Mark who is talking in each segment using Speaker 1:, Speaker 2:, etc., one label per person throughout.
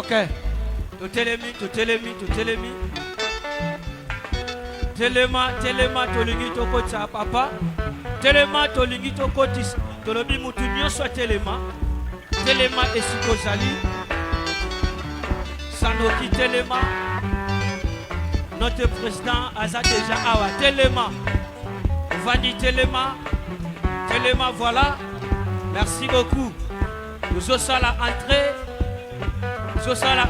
Speaker 1: Ok. Totelemi. Telema tolingi tokotisa papa. Telema tolingi tokotisa. Tolobi mutu nyonso telema. Telema esikozali. Sanoki telema. Notre président Aza déjà awa. Telema. Vandi telema. Telema voilà. Merci beaucoup. Nous sommes à la entrée. Nous sommes à la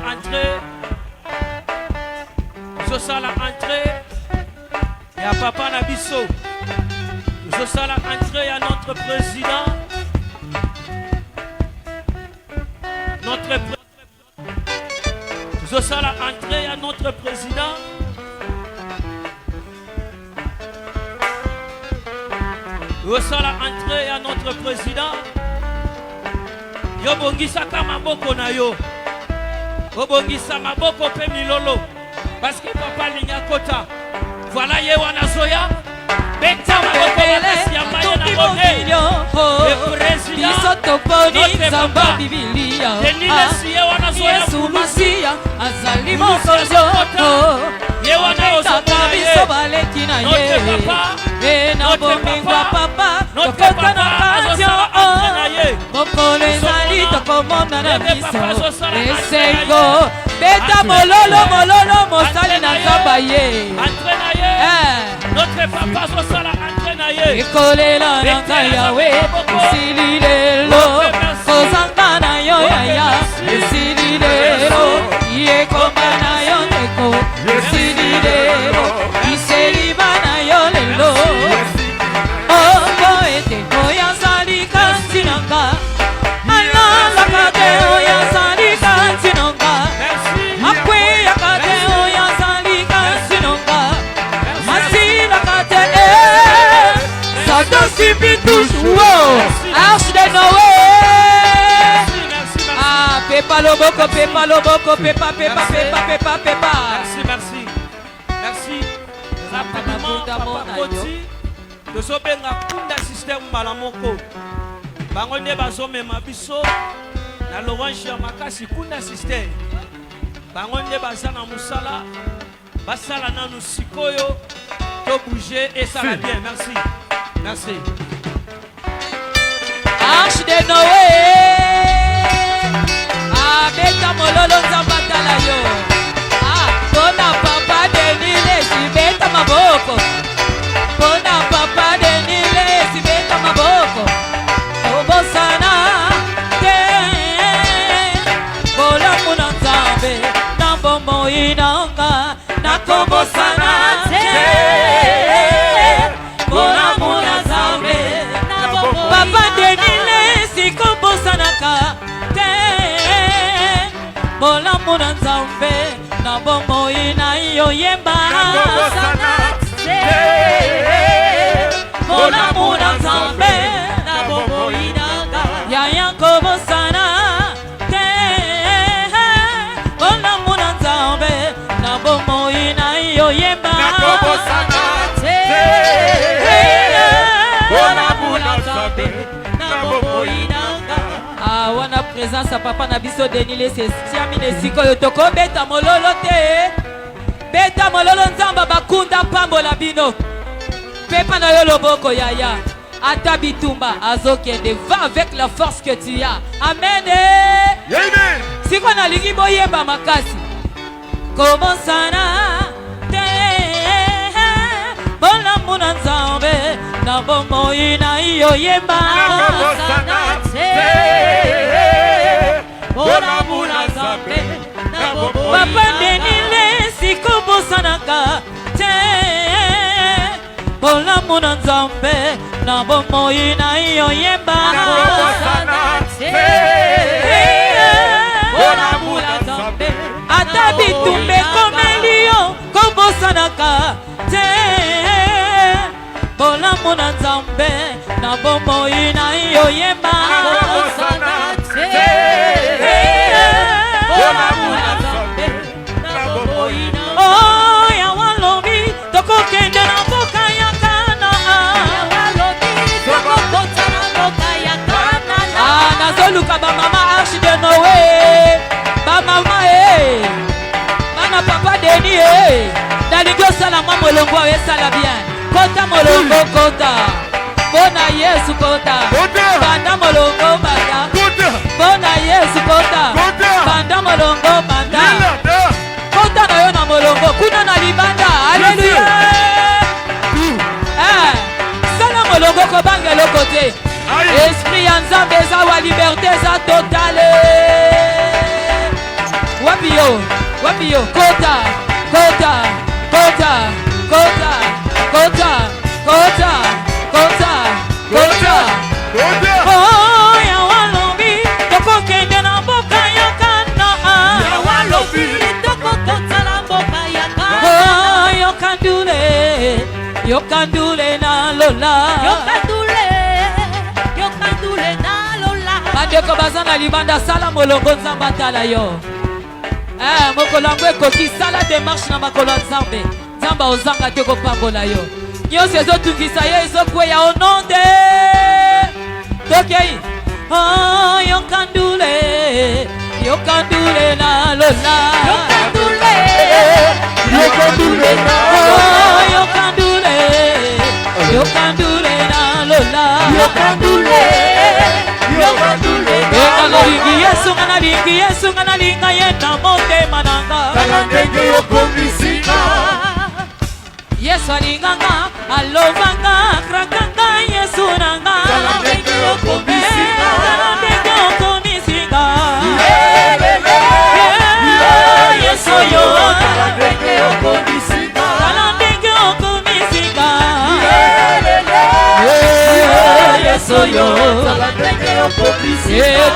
Speaker 1: entrée. Et à Papa Nabiso. Nous sommes à la entrée à notre président. Nous sommes à la entrée à notre président. Nous sommes à la entrée à notre président. Yo bongisa kama boko na yo. Obongisa maboko pe milolo. Parce que papa linya kota. Voilà ye wana zoya. Beta maboko na ya maya na bone. Le président. Isotoponi zamba bibilia. Denile siye wana zoya.
Speaker 2: Yesu Masia azali mokozo.
Speaker 1: Ye wana ozopona ye.
Speaker 2: Bisobale kina ye. E na bomingwa papa. Tokota na patio. Mokolo ezali tokomona na biso. Esengo. Beta mololo mosali na zamba ye.
Speaker 1: Notre papa sosala entraîna ye.
Speaker 2: Ekolela na ngai yawe. Esili lelo. Kozanga na yo yaya. Esili lelo. Yekomba na yo neko. Esili lelo. Iseliba na yo lelo. Oko ete oyazali kanti nanga. Alala kate oyazali kanti nanga. Akwe yakate oyazali kanti nanga. Masila kate Sadosi bitouche. Arche de Noé. Ah, pepa loboko, pepa.
Speaker 1: Merci. Rapidement, papa Koti. Tozobenga kunda système malamoko. Bango nde bazomema biso na l'orange ya makasi kunda système. Bango nde bazana musala. Basala nanu sikoyo. To bouger et ça va bien. Merci.
Speaker 2: Arche de Noé. Ah, beta mololo nzambatala yo. Ah, bona papa de nile si beta maboko. Bona papa de nile si beta maboko. Obosana te. Bola muna nzambe. Na bombo inanga. Na kobosana te. Bola muna nzambe. Papa de nile si kobosanaka te. Bola muna nzambe. Na bombo ina yo yemba. Bola muna nzambe. Na bombo inanga. Yaya kobosana te. Bola muna nzambe. Na bombo ina yo yemba. Wana présence à papa Nabiso Denile c'est Siamine Sikoyo toko beta mololo te. Beta mololo nzamba bakunda pambola bino. Pepa na yo loboko yaya. Ata bitumba azokende va avec la force que tu as. Amen. Amen. Siko na lingi boyemba makasi. Comment sana te. Bola muna nzambe na bombo ina iyo yemba. Bola muna nzambe na bombo ina. Papa denile sikobo sanaka te. Bola muna nzambe na bombo ina iyo yemba. Bola muna nzambe ata bitumbe komelio kobo sanaka te. Bola muna nzambe na bombo ina iyo yemba. Bola muna nzambe na bombo ina. Oh ya walobi toko kende na boka ya kana. Ya walobi toko kota na boka ya kana. Ah nazoluka ba mama Arche de Noé. Ba mama côté. Esprit ya nzambe eza wa liberté eza totale. Wapi yo kota oya walobi tokokende na mboka ya Kanaan. Yokandule na lola. Bandeko baza na libanda sala molongo nzambe atala yo. Mokolo yango ekoki sala demarche na makolo ya nzambe. Nzambe ozanga te kopambola yo. Nyonso ezotungisa ye ezokweya au nom de tokei. Yokandule na lola. Yokandule na lola. Nalingi Yesu ngana linga yena motema nanga. Yesu alinganga alovanga krakanga Yesu nanga. Yesu yo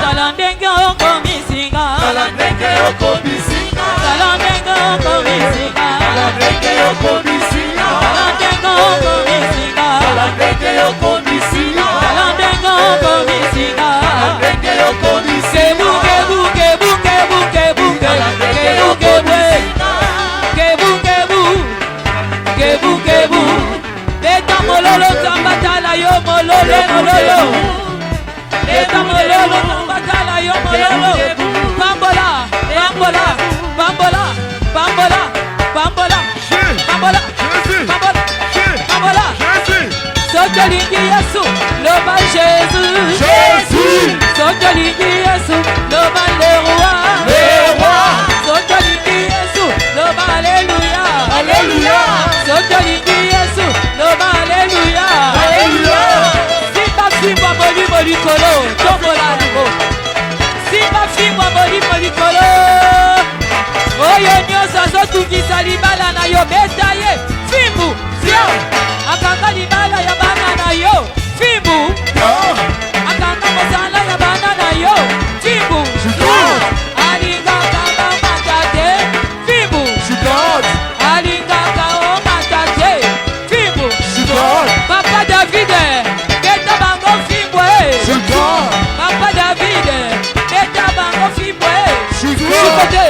Speaker 2: talandenge okomisinga. Beta mololo tambatala yo mololo. Beta mololo tambatala yo mololo. Bambola. Sojolingi Yesu, loba Jésus. Sojolingi Yesu, loba le roi. Sojolingi Yesu, loba Alléluia. Sojolingi Yesu, loba Alléluia. Simba fimba molimo likolo, tombola nango. Simba fimba molimo likolo. Oyo nyonso azotungisa libala na yo beta ye. Fimbu, zio. Akanga libala ya bana na yo. Fimbu. Akanga mosala ya bana na yo. Fimbu. Alinga kama matate. Fimbu. Alinga kama matate. Fimbu. Papa David, beta bango fimbu. Papa David, beta bango fimbu. Chicote.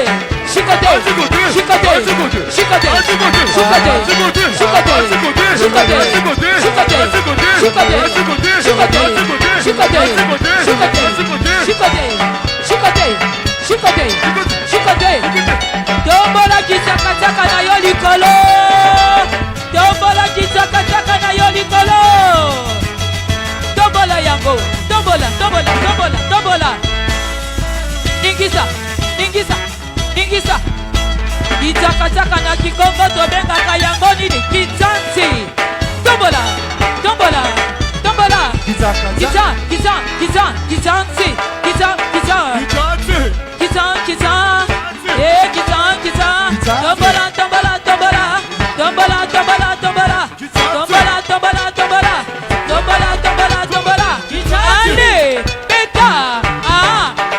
Speaker 2: Tombola kisaka na yo likolo. Tombola yango. Tombola. Ningisa. Kichaka na kikongo tobengaka yango nini? Kitansi. Tombola. Kitansi. Tombola. Ande,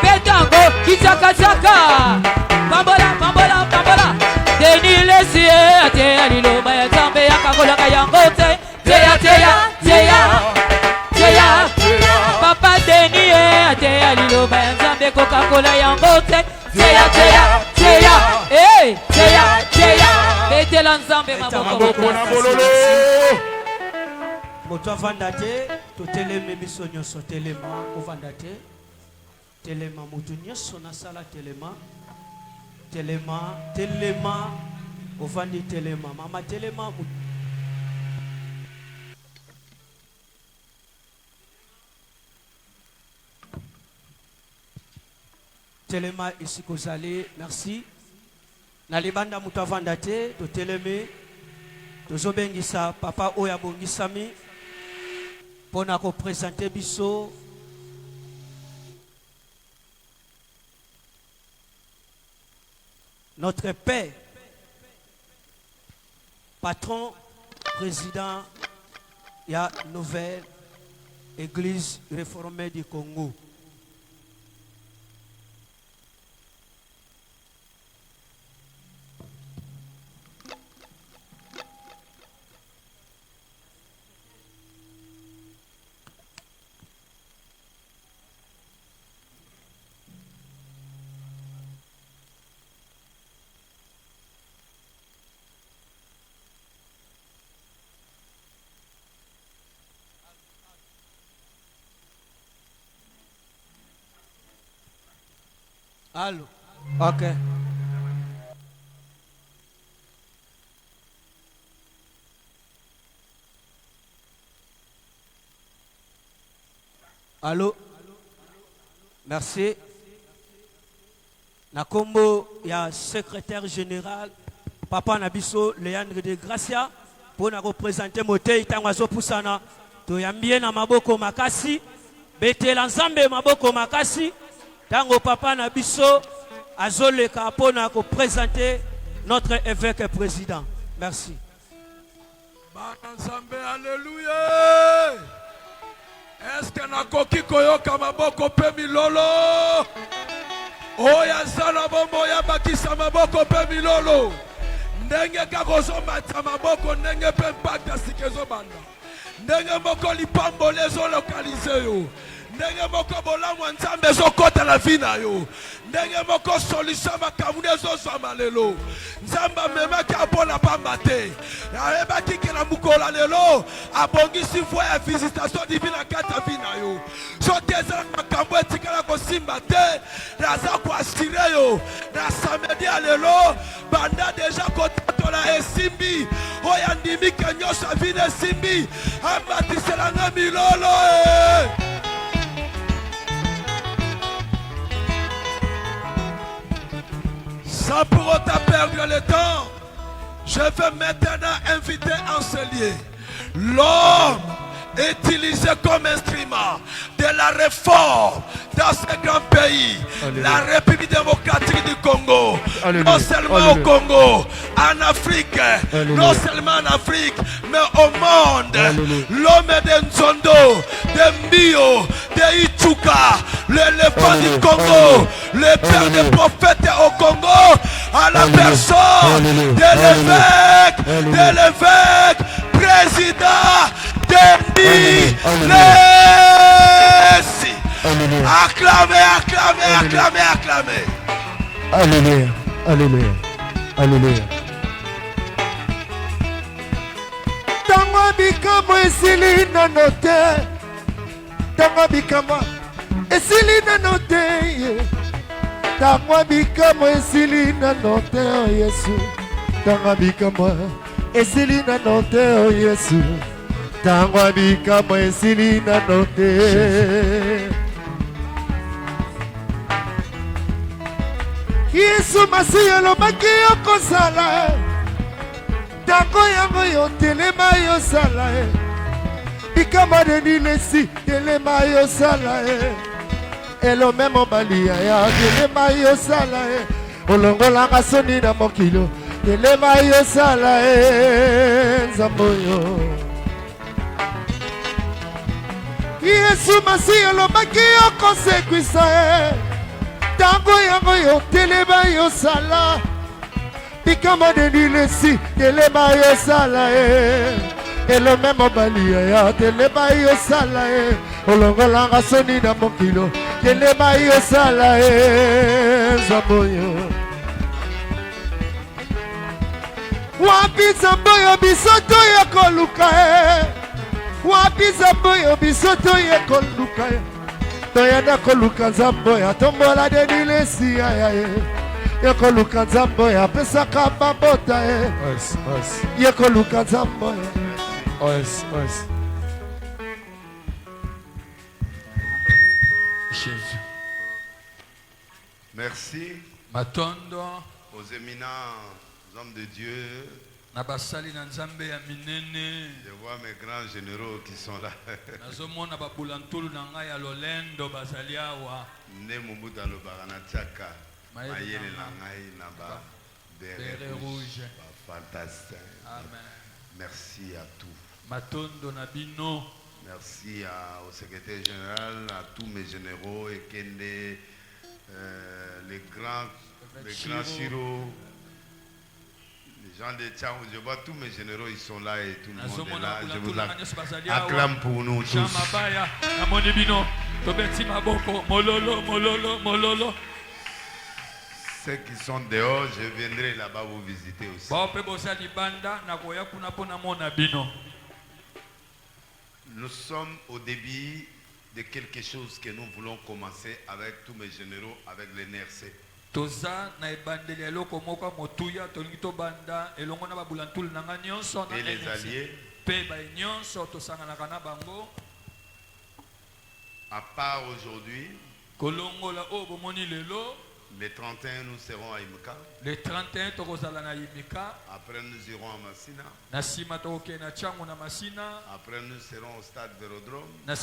Speaker 2: beta go, kichaka. Bambola. Deni lesi ate aliloba ya zambe ya kakolaka yango te. Teya. Papa Deni ate aliloba ya zambe Coca-Cola yango te. Teya. Betela nzambe maboko
Speaker 3: na bololo.
Speaker 1: Moto avanda te, toteleme biso nyonso telema, ovanda te. Telema moto nyonso na sala telema. Telema, ovandi telema, mama telema. Telema ici kozali, merci. Na libanda mutu avanda te, to teleme, tozobengisa papa oya bongisami. pour nous présenter biso notre père, patron, président de la nouvelle Église réformée du Congo. Allô. Ok. Allô. Merci. Nakombo, il y a secrétaire général, Papa Nabiso, Léandre de Gracia, pour nous représenter Moté, Itangazo Poussana, Toyambien na Maboko Makasi, Bete l'ensemble Maboko Makasi. Tango Papa Nabiso azoleka pona ko présenter notre évêque et président. Merci.
Speaker 3: Ensemble, alléluia. Est-ce que nakoki koyoka maboko pe milolo? Oya zala bombo ya bakisa maboko pe milolo. Ndenge kakozo mata maboko ndenge pe mpaka sikezo banda. Ndenge moko lipambo lezo localiser yo. Ndenge moko bolamu nzambe zokota la vie na yo. Ndenge moko solution makamune zozwa lelo. Nzamba memaki apona pamba te. Ayebaki ke na mukola lelo abongisi voie ya visitation divine kata vie na yo. Soki ezala makambo etikala kosimba te, naza koassire yo. Na samedi ya lelo banda deja kotatola esimbi. Oya ndimi ke nyonso avine esimbi. Ambatiselanga milolo Sans pour autant perdre le temps, je vais maintenant inviter en ce lieu l'homme utilisé comme instrument de la réforme dans ce grand pays, Alléluia. La République démocratique du Congo. Alléluia. Non seulement Alléluia. Au Congo, en Afrique, Alléluia. Non seulement en Afrique, mais au monde. Alléluia. L'homme de Nzondo, de Mbio, de Ichuka, l'éléphant du Congo, le père des prophètes au Congo, à la Alléluia. Personne de l'évêque, président Denis Lessi. Acclamez, acclamez, acclamez, acclamez.
Speaker 4: Alléluia, alléluia, alléluia. Tango bikamo esili na note. Tango bikamo esili na note. Tango bikamo esili na note, oh Yesu. Tango bikamo esili na note, oh Yesu. Tango bikamo esili na note. Yesu masiya lobaki okosala. Tango yango yo telema yo sala. Bikamo Denis Lessi telema yo sala. Elo memo balia ya telema yo sala. Olongolanga soni na mokilo telema yo sala. Nzamboyo Yesu masiya lobaki okosekwisa. Tango yango yo telema yo sala. Bikamo Denis Lessi telema yo sala. Elo memo balia ya telema yo sala. Olongolanga soni na mokilo telema yo sala. Nzamboyo wapi Nzamboyo bisoto ya koluka. Wapi Nzamboyo bisoto ya koluka. Toyenda koluka Nzamboyo tombola Denis Lessi yekoluka Nzamboyo pesaka babota yekoluka Nzamboyo.
Speaker 3: Jésus.
Speaker 5: Merci
Speaker 3: Matondo
Speaker 5: aux éminents hommes de Dieu
Speaker 3: na basali na nzambe ya minene.
Speaker 5: Je vois mes grands généraux qui sont là.
Speaker 3: Nazomona babulantulu na ngai ya lolendo bazali awa.
Speaker 5: Ne Mobutu alobaka na tiaka mayele na ngai na ba
Speaker 3: Beret rouge.
Speaker 5: Fantastique.
Speaker 3: Amen.
Speaker 5: Merci à tous.
Speaker 3: Matondo na bino.
Speaker 5: Merci au secrétaire général, à tous mes généraux, et Kende, les grands Chiro, les gens de Tchao. Je vois tous mes généraux, ils sont là et tout le monde est là. Je vous acclame pour nous tous. Ceux qui sont dehors, je viendrai là-bas vous visiter aussi. Nous sommes au début de quelque chose que nous voulons commencer avec tous mes généraux, avec les NRC. Et les alliés. À part aujourd'hui, le 31, nous serons à Imika.
Speaker 3: Le 31,
Speaker 5: Après, nous irons à Massina. Après, nous serons au stade Vélodrome. Et à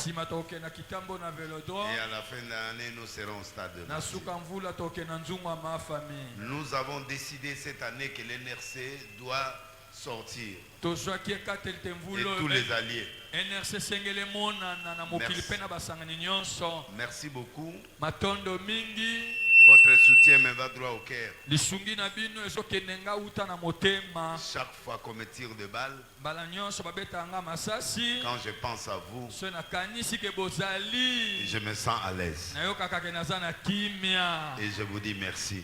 Speaker 5: la fin de l'année, nous serons au stade de Massina. Nous avons décidé cette année que l'NRC doit sortir. Et tous les alliés. Merci beaucoup. Votre soutien me va droit au cœur. Chaque fois qu'on me tire de balles, quand je pense à vous, je me sens à l'aise. Et je vous dis merci.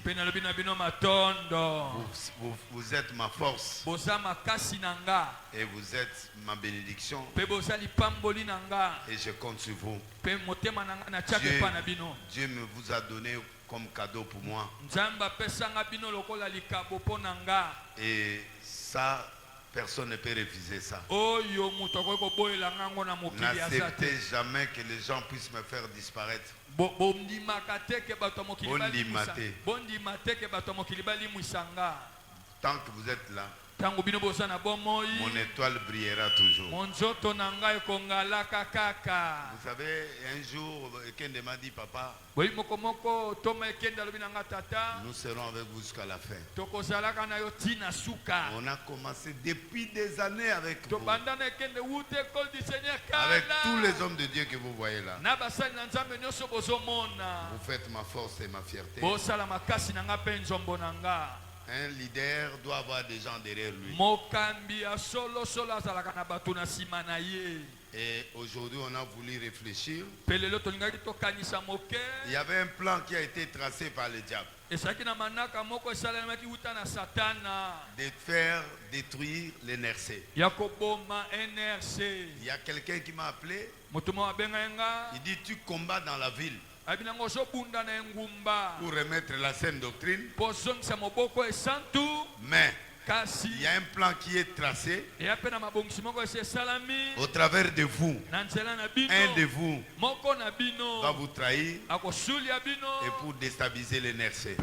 Speaker 5: Vous êtes ma force. Et vous êtes ma bénédiction. Et je compte sur vous. Dieu me vous a donné comme cadeau pour moi. Et ça, personne ne peut refuser ça. N'acceptez jamais que les gens puissent me faire disparaître. Tant que vous êtes là, mon étoile brillera toujours. Vous savez, un jour, Kende m'a dit, papa, nous serons avec vous jusqu'à la fin. On a commencé depuis des années avec vous. Avec tous les hommes de Dieu que vous voyez là. Vous faites ma force et ma fierté. Un leader doit avoir des gens derrière lui. Et aujourd'hui, on a voulu réfléchir. Il y avait un plan qui a été tracé par le diable. De faire détruire les NRC. Il y a quelqu'un qui m'a appelé. Il dit, tu combats dans la ville pour remettre la saine doctrine. Mais il y a un plan qui est tracé au travers de vous. Un de vous va vous trahir et pour déstabiliser les NRC.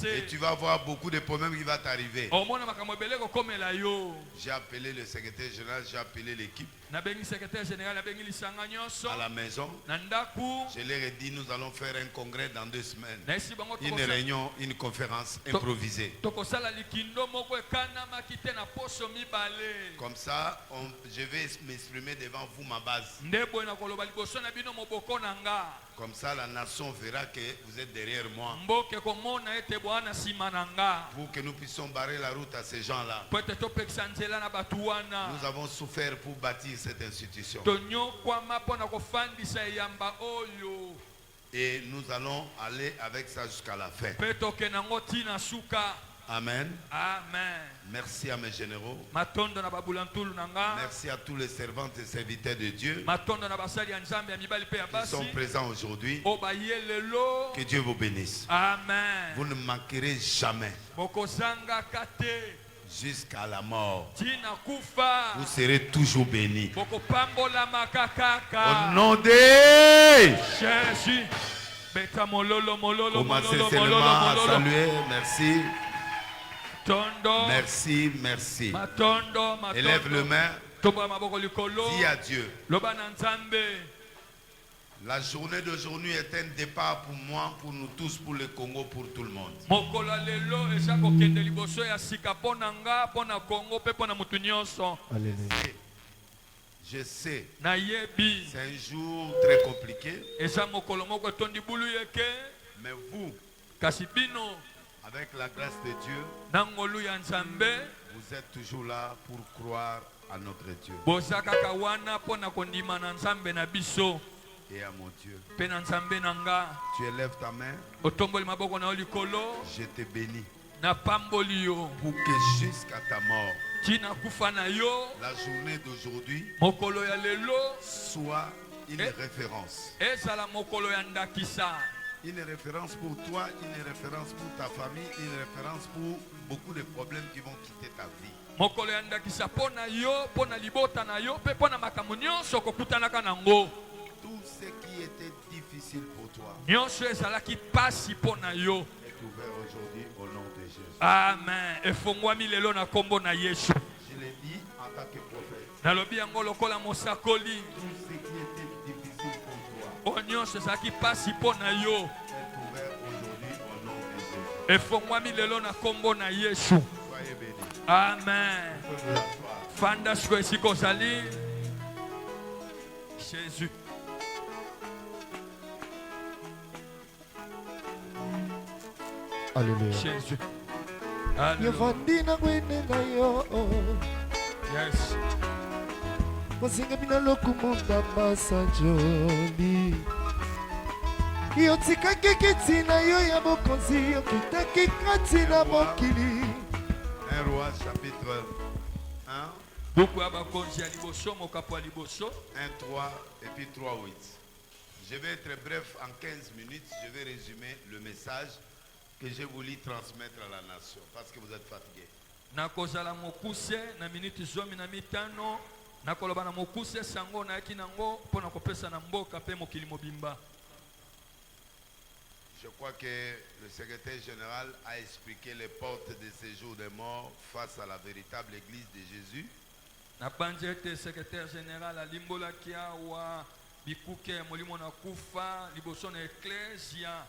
Speaker 5: Et tu vas voir beaucoup de problèmes qui vont t'arriver. J'ai appelé le secrétaire général, j'ai appelé l'équipe. À la maison, je leur ai dit, nous allons faire un congrès dans 2 semaines. Une réunion, une conférence improvisée. Comme ça, je vais m'exprimer devant vous ma base. Comme ça, la nation verra que vous êtes derrière moi. Pour que nous puissions barrer la route à ces gens-là. Nous avons souffert pour bâtir cette institution. Et nous allons aller avec ça jusqu'à la fin. Amen.
Speaker 2: Amen.
Speaker 5: Merci à mes généraux.
Speaker 2: Matondo na babulantul nanga.
Speaker 5: Merci à tous les servantes et serviteurs de Dieu
Speaker 2: Matondo na basali ya nzambe ya mibali pe ya
Speaker 5: qui
Speaker 2: basi.
Speaker 5: sont présents aujourd'hui.
Speaker 2: Obayelelo.
Speaker 5: Que Dieu vous bénisse.
Speaker 2: Amen.
Speaker 5: Vous ne manquerez jamais.
Speaker 2: Bokozanga kate.
Speaker 5: Jusqu'à la mort.
Speaker 2: Tina kufa.
Speaker 5: Vous serez toujours bénis.
Speaker 2: Bokopambola makakaka.
Speaker 5: Au nom de
Speaker 2: Jésus. Beta mololo mololo
Speaker 5: Commencez
Speaker 2: mololo
Speaker 5: seulement
Speaker 2: mololo
Speaker 5: à
Speaker 2: mololo.
Speaker 5: saluer. Merci.
Speaker 1: Matondo.
Speaker 5: Merci, merci.
Speaker 1: Matondo, matondo.
Speaker 5: Élève le main.
Speaker 1: Toba maboko likolo.
Speaker 5: Dis à Dieu.
Speaker 1: Loba na Nzambe.
Speaker 5: La journée d'aujourd'hui est un départ pour moi, pour nous tous, pour le Congo, pour tout le monde.
Speaker 1: Mokolo lelo eza kokende liboso ya sika pona nga pona Congo pe pona mutu nyonso.
Speaker 4: Alléluia.
Speaker 5: Je sais,
Speaker 1: Na yebi.
Speaker 5: c'est un jour très compliqué,
Speaker 1: Eza mokolo moko tondi bulu yeke.
Speaker 5: mais vous,
Speaker 1: Kasi bino
Speaker 5: avec la grâce de Dieu,
Speaker 1: na ngolu ya Nzambe.
Speaker 5: vous êtes toujours là pour croire à notre Dieu
Speaker 1: Boza kaka wana pona kondima na Nzambe na biso.
Speaker 5: et à mon Dieu.
Speaker 1: Pe na Nzambe na nga.
Speaker 5: Tu élèves ta main,
Speaker 1: Otomboli maboko na yo likolo.
Speaker 5: je te bénis
Speaker 1: Na pamboli yo.
Speaker 5: pour que jusqu'à ta mort,
Speaker 1: Tina kufa na yo.
Speaker 5: la journée d'aujourd'hui
Speaker 1: Mokolo ya lelo.
Speaker 5: soit une référence.
Speaker 1: Ezala mokolo ya ndakisa.
Speaker 5: Une référence pour toi, une référence pour ta famille, une référence pour beaucoup de problèmes qui vont quitter ta vie.
Speaker 1: Mokolo ya ndakisa pona yo, pona libota na yo, pe pona makambo nyonso kokutanaka nango.
Speaker 5: Tout ce qui était difficile pour toi
Speaker 1: Nyonso ezalaki pasi pona yo.
Speaker 5: est ouvert aujourd'hui au nom de Jésus.
Speaker 1: Amen. Efongwami lelo na kombo na Yesu.
Speaker 5: Je l'ai dit en tant que prophète.
Speaker 1: Nalobi yango lokola mosakoli.
Speaker 5: Tout ce qui était difficile pour toi
Speaker 1: O nyonso ezalaki pasi pona yo.
Speaker 5: est ouvert aujourd'hui au nom de Jésus.
Speaker 1: Efongwami lelo na kombo na Yesu.
Speaker 5: Soyez bénis.
Speaker 1: Amen.
Speaker 5: Vous pouvez vous asseoir.
Speaker 1: Fanda siko esika ozali. Jésus.
Speaker 4: Alléluia.
Speaker 1: Jésus.
Speaker 4: Yo
Speaker 1: Alléluia.
Speaker 4: vandi na gwene na yo.
Speaker 1: Yes.
Speaker 4: Mosinga bina lokumunda masa joli. Yo tikaki kiti na yo ya bokonzi. Yo kitaki kati na mokili.
Speaker 5: 1 Roi chapitre 1,
Speaker 1: Buku ya bakonzi ya liboso, mokapo ya liboso.
Speaker 5: 1, 3 et puis 3, 8. Je vais être bref en 15 minutes. Je vais résumer le message que j'ai voulu transmettre à la nation parce que vous êtes fatigués.
Speaker 1: Nakozala mokuse na miniti zomi na mitano. Nakoloba na mokuse sango na yaki nango pona kopesa na mboka pe mokili mobimba.
Speaker 5: Je crois que le secrétaire général a expliqué les portes de séjour des morts face à la véritable église de Jésus.
Speaker 1: Na banjete secrétaire général alimbola kia wa bikuke molimo na kufa liboso na ecclesia.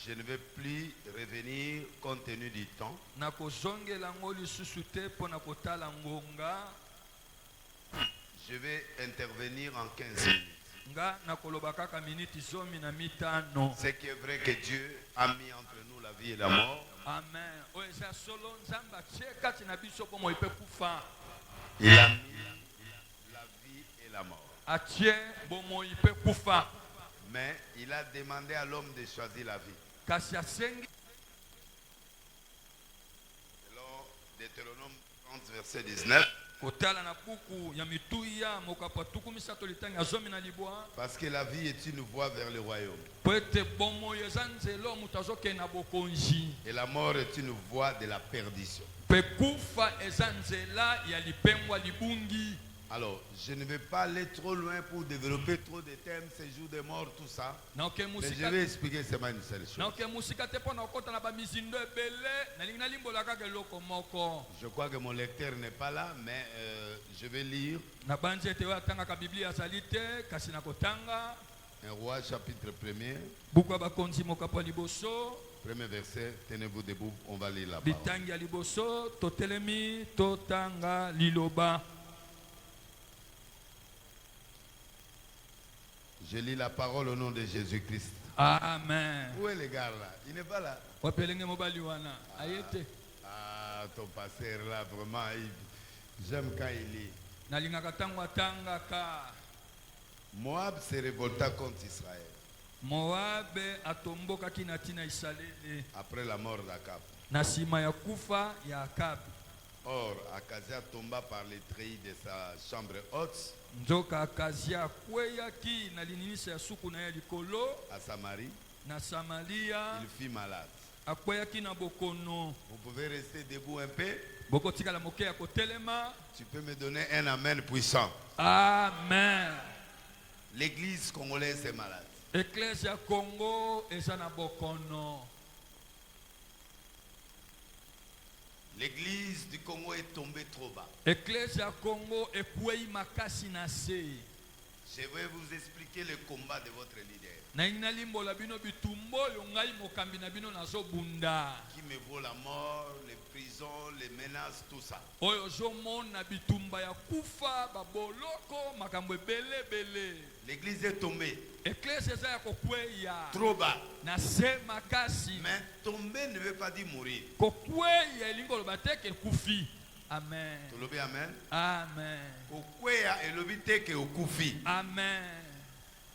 Speaker 5: Je ne vais plus revenir compte tenu du temps.
Speaker 1: Nakozongela ngo lisusu te pona kotala ngonga.
Speaker 5: Je vais intervenir en 15 minutes.
Speaker 1: Nga nakoloba kaka miniti zomi na mitano.
Speaker 5: C'est qui est vrai que Dieu a mis entre nous la vie et la mort.
Speaker 1: Amen. Oeza solo nzamba cheka tina biso po mo ipe kufa.
Speaker 5: Il a mis la vie et la mort.
Speaker 1: Atie bo mo ipe kufa.
Speaker 5: Mais il a demandé à l'homme de choisir la vie.
Speaker 1: Kasi asengi
Speaker 5: Selon Deutéronome 30, verset 19.
Speaker 1: kotala na buku ya mituya mokapo tuku misato litanga zomi na libwa.
Speaker 5: Parce que la vie est une voie vers le royaume.
Speaker 1: Po ete bomo eza nzelo mutu azokende na bokonzi.
Speaker 5: Et la mort est une voie de la perdition.
Speaker 1: Pe kufa eza nzela ya lipengwa libungi.
Speaker 5: Alors, je ne vais pas aller trop loin pour développer trop de thèmes, séjour des morts, tout ça.
Speaker 1: Naoke
Speaker 5: Mais je
Speaker 1: musika
Speaker 5: vais expliquer seulement une seule chose.
Speaker 1: naoke musika te pona okota na bamizindo ebele nalingi nalimbola kaka eloko moko.
Speaker 5: Je crois que mon lecteur n'est pas là, mais je vais lire
Speaker 1: Na banzi ete oyo atangaka biblia azali te kasi na kotanga.
Speaker 5: un roi chapitre 1er,
Speaker 1: Buku ya bakonzi mokapo ya liboso.
Speaker 5: premier verset. Tenez-vous debout, on va lire la parole.
Speaker 1: Bitangi ya liboso totelemi totanga liloba.
Speaker 5: Je lis la parole au nom de Jésus-Christ.
Speaker 1: Amen.
Speaker 5: Où est le gars là? Il n'est pas là.
Speaker 1: Wapelenge mobali wana ayete
Speaker 5: Ah, ton pasteur là, vraiment, j'aime quand il lit.
Speaker 1: nalingaka ntango atangaka.
Speaker 5: Moab se révolta contre Israël
Speaker 1: Moabe atombokaki na ntina Isalele
Speaker 5: après la mort d'Akab.
Speaker 1: na nsima ya kufa ya Akabi.
Speaker 5: Or, Akazia tomba par les treillis de sa chambre haute
Speaker 1: Nzoka Akazia akweyaki na lininisa ya suku na ye likolo
Speaker 5: à Samarie.
Speaker 1: na Samaria.
Speaker 5: Il fut malade.
Speaker 1: Akweyaki na bokono.
Speaker 5: Vous pouvez rester debout un peu.
Speaker 1: Bokotikala moke ya kotelema.
Speaker 5: Tu peux me donner un amen puissant.
Speaker 1: Amen.
Speaker 5: L'église congolaise est malade.
Speaker 1: Ecclesia Congo eza na bokono.
Speaker 5: L'église du Congo est tombée trop bas.
Speaker 3: Ecclesia Congo ekwei makasi na se.
Speaker 5: Je vais vous expliquer le combat de votre leader.
Speaker 3: Na limbola bino bitumbo yo ngai mokambi na bino nazo bunda.
Speaker 5: Qui me vaut la mort, les prisons, les menaces, tout ça.
Speaker 3: Oyo zomona bitumba ya kufa baboloko makambo ebele bele.
Speaker 5: L'église est tombée
Speaker 3: Ecclesia za ya kokweya
Speaker 5: trop bas.
Speaker 3: na se makasi.
Speaker 5: Mais tomber ne veut pas dire mourir.
Speaker 3: Kokweya elingo bateke kufi. Amen.
Speaker 5: Tolobi amen.
Speaker 3: Amen.
Speaker 5: Kokweya elobi teke okufi.
Speaker 3: Amen.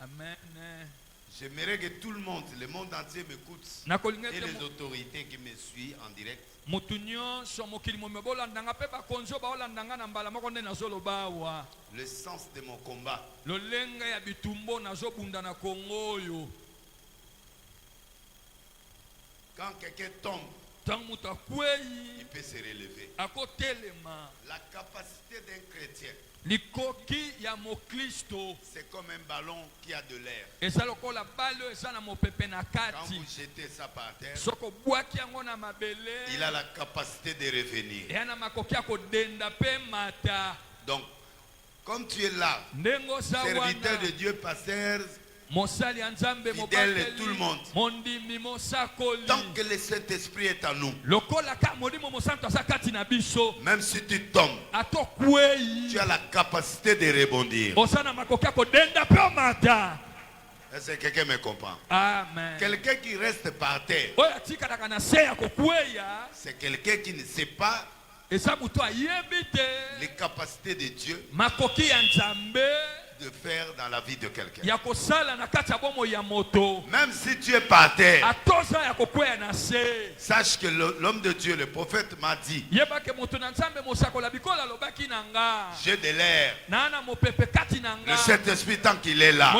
Speaker 3: Amen.
Speaker 5: J'aimerais que tout le monde entier m'écoute. Et les autorités qui me suivent en direct. Le sens de mon combat. Quand quelqu'un tombe, il peut se relever. La capacité d'un chrétien, c'est comme un ballon qui a de l'air. Quand vous jetez ça par terre, il a la capacité de revenir. Donc, comme tu es là, serviteur de Dieu, pasteur, fidèle et tout le monde, tant que le Saint-Esprit est en nous, même si tu tombes, tu as la capacité de rebondir. Est-ce que quelqu'un me comprend?
Speaker 3: Amen.
Speaker 5: Quelqu'un qui reste par terre, c'est quelqu'un qui ne sait pas les capacités de Dieu de faire dans la vie de quelqu'un. Même si tu es par terre, sache que l'homme de Dieu, le prophète m'a dit, j'ai de l'air. Le Saint-Esprit, tant qu'il est là,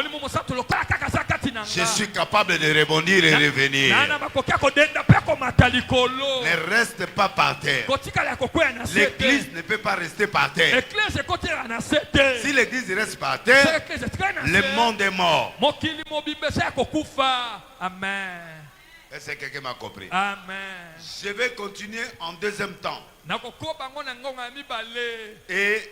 Speaker 5: je suis capable de rebondir et revenir. Ne reste pas par terre. L'église ne peut pas rester par terre. Si l'église reste par terre, le monde est mort.
Speaker 3: Amen.
Speaker 5: Est-ce que quelqu'un m'a compris?
Speaker 3: Amen.
Speaker 5: Je vais continuer en deuxième temps. Et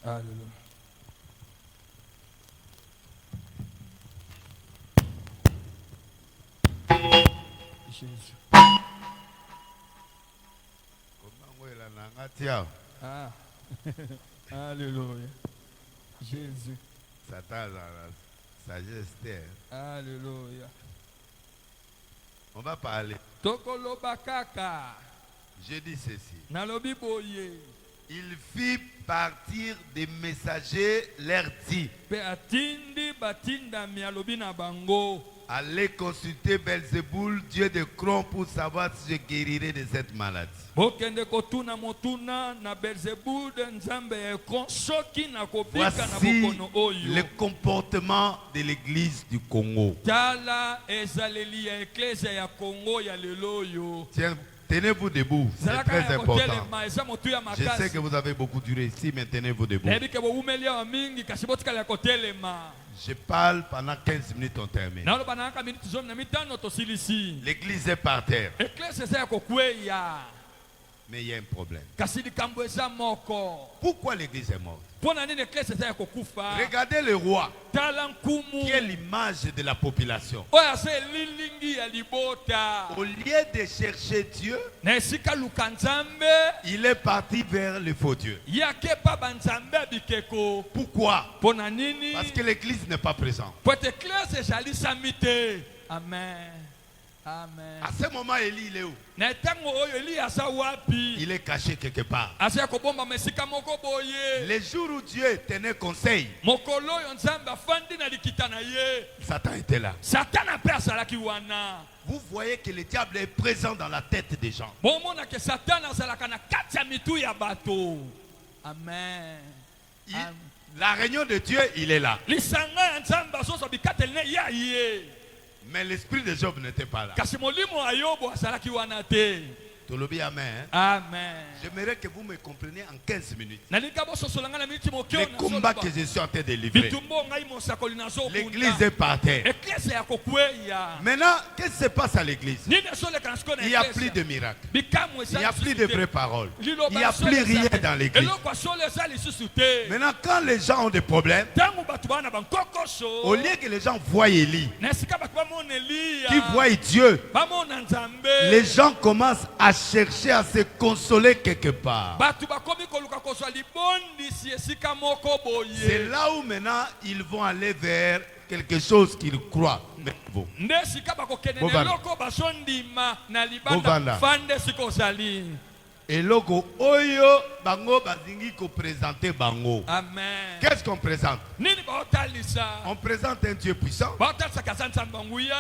Speaker 3: Alléluia. Jésus. Ah. Alléluia. Jésus.
Speaker 5: Satan, sagesse terre.
Speaker 3: Alléluia.
Speaker 5: On va parler.
Speaker 3: Tokoloba kaka.
Speaker 5: Je dis ceci.
Speaker 3: Nalobi boye.
Speaker 5: Il fit partir des messagers, leur dit,
Speaker 3: Pe atindi batinda mialobi na bango.
Speaker 5: allez consulter Belzéboul, dieu de Cron, pour savoir si je guérirai de cette maladie.
Speaker 3: Bokende kotuna motuna na Belzéboul nzambe ekon soki na kobika na
Speaker 5: Voici
Speaker 3: bokono oyo.
Speaker 5: le comportement de l'église du Congo.
Speaker 3: Tala ezaleli ya eklesia ya Congo ya leloyo.
Speaker 5: Tiens, tenez-vous debout, c'est
Speaker 3: Zalaka
Speaker 5: très
Speaker 3: ya
Speaker 5: important.
Speaker 3: kotelema, eza motu ya
Speaker 5: Je sais
Speaker 3: makasi.
Speaker 5: que vous avez beaucoup duré ici, mais tenez-vous debout.
Speaker 3: Nayebi ke bowumeli awa mingi kasi botikala ya kotelema.
Speaker 5: Je parle pendant 15 minutes, on termine.
Speaker 3: Naloba na miniti zomi na mitano tosilisi.
Speaker 5: L'église est par terre,
Speaker 3: Eklesia eza ya kokweya.
Speaker 5: mais il y a un problème.
Speaker 3: Kasi likambo eza moko.
Speaker 5: Pourquoi l'église est morte?
Speaker 3: Mpona nini eklesia eza ya kokufa?
Speaker 5: Regardez le roi,
Speaker 3: Tala nkumu.
Speaker 5: qui est l'image de la population.
Speaker 3: Oyo aza elilingi ya libota.
Speaker 5: Au lieu de chercher Dieu,
Speaker 3: Na esika luka nzambe.
Speaker 5: il est parti vers le faux Dieu.
Speaker 3: Ye akepa banzambe ya bikeko.
Speaker 5: Pourquoi?
Speaker 3: Mpona nini?
Speaker 5: Parce que l'église n'est pas présente.
Speaker 3: Po ete eklesia ezalisami te. Amen.
Speaker 2: Amen.
Speaker 5: À ce moment, Élie, il est où?
Speaker 3: Na ntango oyo Eli aza wapi?
Speaker 5: Il est caché quelque part.
Speaker 3: Aza kobomba mesika moko boye.
Speaker 5: Les jours où Dieu tenait conseil,
Speaker 3: Mokolo oyo Nzambe afandi na likita na ye.
Speaker 5: Satan était là.
Speaker 3: Satan ape azalaki wana.
Speaker 5: Vous voyez que le diable est présent dans la tête des gens.
Speaker 3: Bomona ke Satan azalaka na kati ya mitu ya bato.
Speaker 2: Amen.
Speaker 5: La réunion de Dieu, il est là.
Speaker 3: Lisanga ya Nzambe azosa bikateli ne ya ye.
Speaker 5: Mais l'esprit de Job n'était pas là.
Speaker 3: Kasi molimo ayobo azalaki wana te.
Speaker 5: Tolobi amen.
Speaker 3: Amen.
Speaker 5: J'aimerais que vous me compreniez en 15 minutes.
Speaker 3: Nalinga bososolanga na miniti mokyo
Speaker 5: Les combats que je suis en train de livrer.
Speaker 3: bitumbo ngai mosakoli nazo
Speaker 5: L'église est par terre.
Speaker 3: Eklese ya kokweya.
Speaker 5: Maintenant, qu'est-ce qui se passe à l'église?
Speaker 3: Nini esoleka na siko na
Speaker 5: Il n'y a
Speaker 3: eklese?
Speaker 5: plus de miracles.
Speaker 3: Bikamwe
Speaker 5: Il n'y a plus de vraies paroles. Il n'y a plus
Speaker 3: Liloba
Speaker 5: rien dans l'église.
Speaker 3: eloko asolo eza lisusu te.
Speaker 5: Maintenant, quand les gens ont des problèmes,
Speaker 3: Ntango bato bana bankokoso.
Speaker 5: au lieu que les gens voient Élie,
Speaker 3: Na esika bato bamona Eliya.
Speaker 5: qui voient Dieu,
Speaker 3: Bamona Nzambe.
Speaker 5: les gens commencent à chercher à se consoler quelque part.
Speaker 3: Bato bakomi koluka kozwa libondisi esika moko
Speaker 5: C'est
Speaker 3: boye.
Speaker 5: là où maintenant ils vont aller vers quelque chose qu'ils croient. Mais bon.
Speaker 3: Nde esika bakokende na
Speaker 5: Bovanda.
Speaker 3: eloko bazondima na
Speaker 5: Bovanda.
Speaker 3: libanda fande esika ozali.
Speaker 5: Et logo oyo bango bazingi ko présenter bango.
Speaker 3: Amen.
Speaker 5: Qu'est-ce qu'on présente?
Speaker 3: Nini baotalisa?
Speaker 5: On présente un Dieu puissant
Speaker 3: Baotalisaka za Nzambe nguya.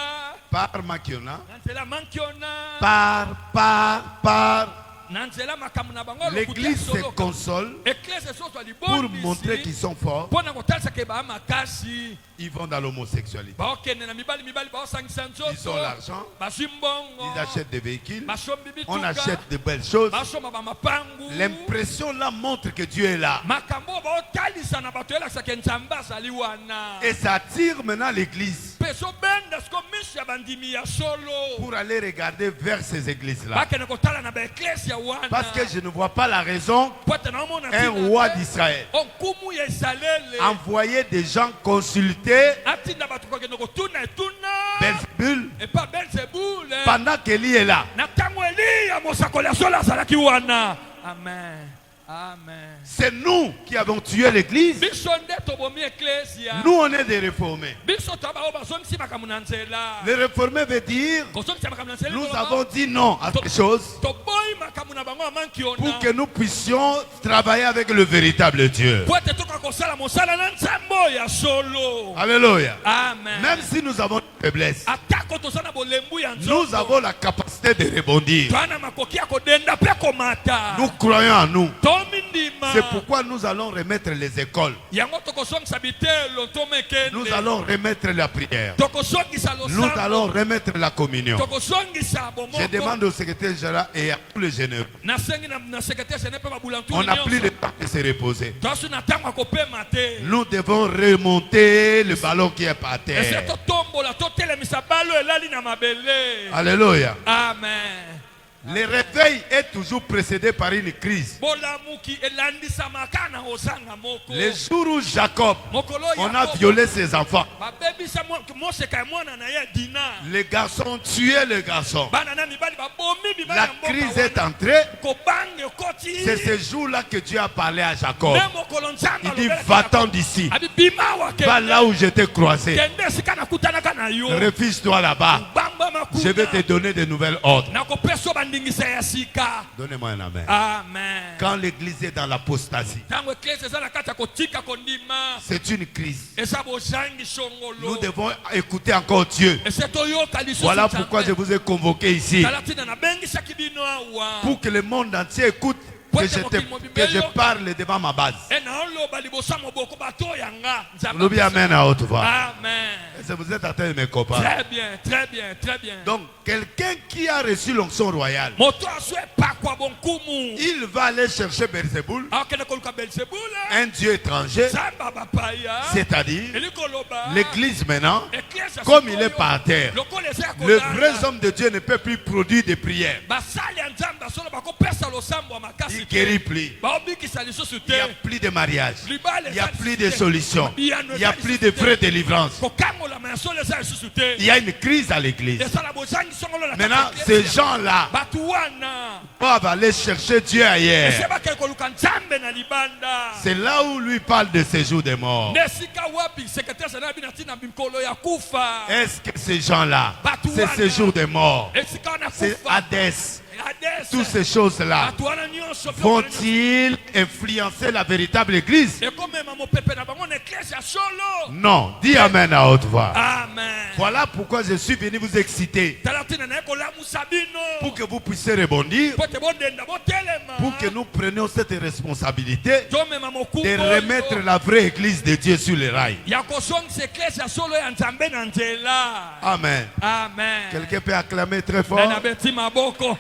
Speaker 5: par Makiona,
Speaker 3: Na nzela mankiona.
Speaker 5: par
Speaker 3: Na nzela makambo na bango
Speaker 5: l'église se console
Speaker 3: Eklese sozwa
Speaker 5: pour
Speaker 3: libondisi.
Speaker 5: montrer qu'ils sont forts.
Speaker 3: Mpona kotalisa ke baa makasi.
Speaker 5: Ils vont dans l'homosexualité.
Speaker 3: Baokende na mibali baosangisa nzoto.
Speaker 5: Ils ont l'argent,
Speaker 3: Bazwi mbongo.
Speaker 5: ils achètent des véhicules,
Speaker 3: Basombi bituka.
Speaker 5: on achète de belles choses.
Speaker 3: Basomba bamapangu.
Speaker 5: L'impression là montre que Dieu est là.
Speaker 3: Makambo baotalisa na bato elakisaka Nzambe azali wana.
Speaker 5: Et ça attire maintenant l'église
Speaker 3: Mpe ezobenda siko miso ya bandimi ya solo.
Speaker 5: pour aller regarder vers ces églises-là.
Speaker 3: Bakende kotala na baeklese ya wana.
Speaker 5: Parce que je ne vois pas la raison
Speaker 3: Po ete naomona
Speaker 5: un
Speaker 3: ntina
Speaker 5: roi
Speaker 3: te.
Speaker 5: d'Israël
Speaker 3: Onkumu ya Israele.
Speaker 5: envoyer des gens consulter
Speaker 3: Atinda bato kokende kotuna etuna.
Speaker 5: Belzébul
Speaker 3: Et pas Belzebul.
Speaker 5: pendant qu'Élie est là.
Speaker 3: Na ntango Eliya mosakoli ya solo azalaki wana. Amen. Amen.
Speaker 5: C'est nous qui avons tué l'église.
Speaker 3: Biso nde tobomi eklesia.
Speaker 5: Nous, on est des réformés.
Speaker 3: Biso toba oyo bazongisi makambo na nzela.
Speaker 5: Les réformés veut dire
Speaker 3: Kozongisa makambo na nzela.
Speaker 5: nous
Speaker 3: koloba,
Speaker 5: avons dit non à quelque chose
Speaker 3: toboyi makambo na bango ya mankiona.
Speaker 5: pour que nous puissions travailler avec le véritable Dieu.
Speaker 3: Po ete toka kosala mosala na Nzambe oyo ya solo.
Speaker 5: Alléluia.
Speaker 3: Amen.
Speaker 5: Même si nous avons une faiblesse,
Speaker 3: atako toza na bolembu ya
Speaker 5: nous
Speaker 3: nzoto.
Speaker 5: avons la capacité de rebondir.
Speaker 3: Twana makoki ya kodenda pe komata.
Speaker 5: Nous croyons en nous.
Speaker 3: Tomindima.
Speaker 5: C'est pourquoi nous allons remettre les écoles.
Speaker 3: Yango tokosongisa bitelo tomekende.
Speaker 5: Nous allons remettre la prière.
Speaker 3: Tokosongisa
Speaker 5: Nous
Speaker 3: losambo.
Speaker 5: allons remettre la communion.
Speaker 3: Tokosongisa bomoko.
Speaker 5: Je demande au secrétaire général et à tous les généraux.
Speaker 3: Nasengi na secrétaire général pe babulantu.
Speaker 5: On n'a plus le temps de se reposer.
Speaker 3: Tosu na tango akopema te.
Speaker 5: Nous devons remonter le ballon qui est par
Speaker 3: Ese
Speaker 5: terre.
Speaker 3: totombola totelemisa balo elali na mabele.
Speaker 5: Alléluia.
Speaker 3: Amen.
Speaker 5: Le réveil est toujours précédé par une crise.
Speaker 3: Bolamuki elandisamaka na ozanga moko.
Speaker 5: Les jours où Jacob,
Speaker 3: Mokolo
Speaker 5: on a
Speaker 3: Yakobo,
Speaker 5: violé ses enfants.
Speaker 3: babebisa moseka ya mwana na ye Dina.
Speaker 5: Les garçons ont tué le garçon.
Speaker 3: Bana na mibali babomi bibali
Speaker 5: La
Speaker 3: ya mboka
Speaker 5: crise
Speaker 3: wana.
Speaker 5: est entrée.
Speaker 3: Kobange koti.
Speaker 5: C'est ce jour-là que Dieu a parlé à Jacob.
Speaker 3: Ne mokolo Nzambe
Speaker 5: Il dit,
Speaker 3: alobelaka
Speaker 5: va-t'en
Speaker 3: Yakobo.
Speaker 5: d'ici.
Speaker 3: Abi bima wakende.
Speaker 5: Va là où je t'ai croisé.
Speaker 3: Kende esika nakutanaka na yo.
Speaker 5: Réfugie-toi là-bas.
Speaker 3: Bamba makuta.
Speaker 5: Je vais te donner de nouvelles ordres.
Speaker 3: nakopesa bandingisa ya sika.
Speaker 5: Donnez-moi un amen.
Speaker 3: Amen.
Speaker 5: Quand l'église est dans l'apostasie,
Speaker 3: Tango eklese eza na kati ya kotika kondima.
Speaker 5: c'est une crise.
Speaker 3: Eza bozangi
Speaker 5: Nous
Speaker 3: songolo.
Speaker 5: devons écouter encore Dieu.
Speaker 3: Ese toyoka lisusu
Speaker 5: Voilà
Speaker 3: Nzambe.
Speaker 5: pourquoi je vous ai convoqué ici.
Speaker 3: Tala tina nabengisaki bino awa.
Speaker 5: Pour que le monde entier écoute que je parle devant ma base.
Speaker 3: E naoloba liboso ya moboko bato yanga. Nzambe
Speaker 5: Loubi amen à haute voix.
Speaker 3: Amen.
Speaker 5: Est-ce que vous êtes en train de me comprendre?
Speaker 3: Très bien, très bien, très bien.
Speaker 5: Donc, quelqu'un qui a reçu l'onction royale,
Speaker 3: Moto aso epakwa bonkumu.
Speaker 5: il va aller chercher Beelzéboul,
Speaker 3: Akende koluka Belzebule.
Speaker 5: un dieu étranger,
Speaker 3: Nzambe bapaya.
Speaker 5: c'est-à-dire
Speaker 3: Elikoloba.
Speaker 5: l'église maintenant,
Speaker 3: Eklese
Speaker 5: comme il
Speaker 3: sikoyo.
Speaker 5: est par terre.
Speaker 3: Lokola eza ya
Speaker 5: Le
Speaker 3: kolala.
Speaker 5: vrai homme de Dieu ne peut plus produire des prières.
Speaker 3: basali ya Nzambe asolo bakopesa losambo ya makasi
Speaker 5: Il guérit plus.
Speaker 3: baobikisa lisusu
Speaker 5: Il n'y a
Speaker 3: te.
Speaker 5: plus de mariage.
Speaker 3: Libala
Speaker 5: Il n'y a
Speaker 3: eza
Speaker 5: plus
Speaker 3: lisusu
Speaker 5: de
Speaker 3: te.
Speaker 5: solution.
Speaker 3: Biyano
Speaker 5: Il n'y a
Speaker 3: eza
Speaker 5: plus
Speaker 3: lisusu
Speaker 5: de
Speaker 3: te.
Speaker 5: vraie délivrance.
Speaker 3: kokangolama ya solo eza lisusu te.
Speaker 5: Il y a une crise à l'église.
Speaker 3: esala bozangi songolo na
Speaker 5: Maintenant,
Speaker 3: kati ya
Speaker 5: ces
Speaker 3: eklezia.
Speaker 5: gens-là
Speaker 3: bato wana
Speaker 5: doivent aller chercher Dieu ailleurs.
Speaker 3: ese bakei koluka Nzambe na libanda.
Speaker 5: C'est là où lui parle de séjour des morts.
Speaker 3: nde esika wapi sekretare général bino ntina mikolo ya kufa.
Speaker 5: Est-ce que ces gens-là,
Speaker 3: bato
Speaker 5: c'est ce jour des morts,
Speaker 3: esika wana
Speaker 5: c'est
Speaker 3: kufa
Speaker 5: Hadès.
Speaker 3: Hadès.
Speaker 5: Toutes ces choses-là
Speaker 3: Bato wana nyonso pe
Speaker 5: vont-ils influencer la véritable église?
Speaker 3: ekomema mopepe na bango na eklese ya solo.
Speaker 5: Non. Dis Amen à haute voix.
Speaker 3: Amen.
Speaker 5: Voilà pourquoi je suis venu vous exciter.
Speaker 3: Tala tina na ye kolamusa bino
Speaker 5: Pour que vous puissiez rebondir.
Speaker 3: po te bodenda botelema
Speaker 5: Pour que nous prenions cette responsabilité
Speaker 3: tomema mokumu
Speaker 5: de remettre la vraie église de Dieu sur les rails.
Speaker 3: ya kozongisa eklese ya solo ya nzambe na nzela.
Speaker 5: Amen.
Speaker 3: Amen.
Speaker 5: Quelqu'un peut acclamer très fort.
Speaker 3: Na beti maboko.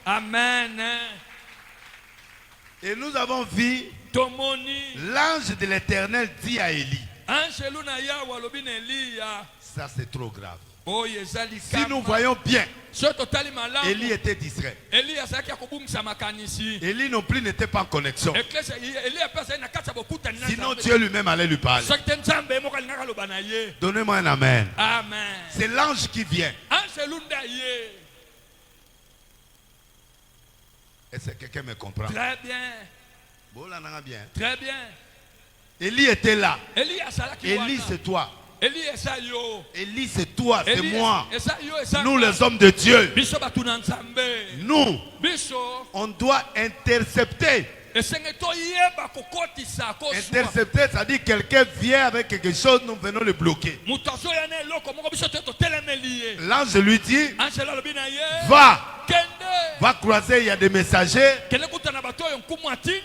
Speaker 3: Amen.
Speaker 5: Et nous avons vu
Speaker 3: Tomoni
Speaker 5: l'ange de l'Éternel dit à Élie.
Speaker 3: angelo na yawa lobi na Eliya
Speaker 5: Ça c'est trop grave.
Speaker 3: oyo ezali
Speaker 5: Si nous
Speaker 3: kama
Speaker 5: voyons bien,
Speaker 3: so totali malamu
Speaker 5: Élie était distrait.
Speaker 3: Eliya azalaki ya kobungisa makanisi
Speaker 5: Élie non plus n'était pas en connexion.
Speaker 3: eklese Eliya mpe azali na kati ya bokutani na
Speaker 5: Sinon
Speaker 3: Nzambe.
Speaker 5: Dieu lui-même allait lui parler.
Speaker 3: soki te nzambe moko alingaka aloba na ye.
Speaker 5: Donnez-moi un amen.
Speaker 3: Amen.
Speaker 5: C'est l'ange qui vient.
Speaker 3: angelo nde ye.
Speaker 5: Est-ce que quelqu'un me comprend?
Speaker 3: Très bien,
Speaker 5: Bon, là, on a bien.
Speaker 3: très bien.
Speaker 5: Élie était là.
Speaker 3: Eliya azalaki
Speaker 5: Élie,
Speaker 3: wana.
Speaker 5: c'est toi.
Speaker 3: Eliya eza yo.
Speaker 5: Élie, c'est toi, c'est
Speaker 3: Eliya
Speaker 5: moi.
Speaker 3: eza yo, eza
Speaker 5: Nous,
Speaker 3: nga.
Speaker 5: les hommes de Dieu,
Speaker 3: biso bato na nzambe
Speaker 5: nous,
Speaker 3: biso
Speaker 5: on doit intercepter.
Speaker 3: esenge toyeba kokotisa kozwa
Speaker 5: Intercepter, c'est-à-dire quelqu'un vient avec quelque chose, nous venons le bloquer.
Speaker 3: moto azoya na eloko moko biso te totelemeli ye.
Speaker 5: L'ange lui dit,
Speaker 3: angelo alobi na ye
Speaker 5: va,
Speaker 3: kende
Speaker 5: va croiser, il y a des messagers.
Speaker 3: kende kutana bato oyo nkumu atindi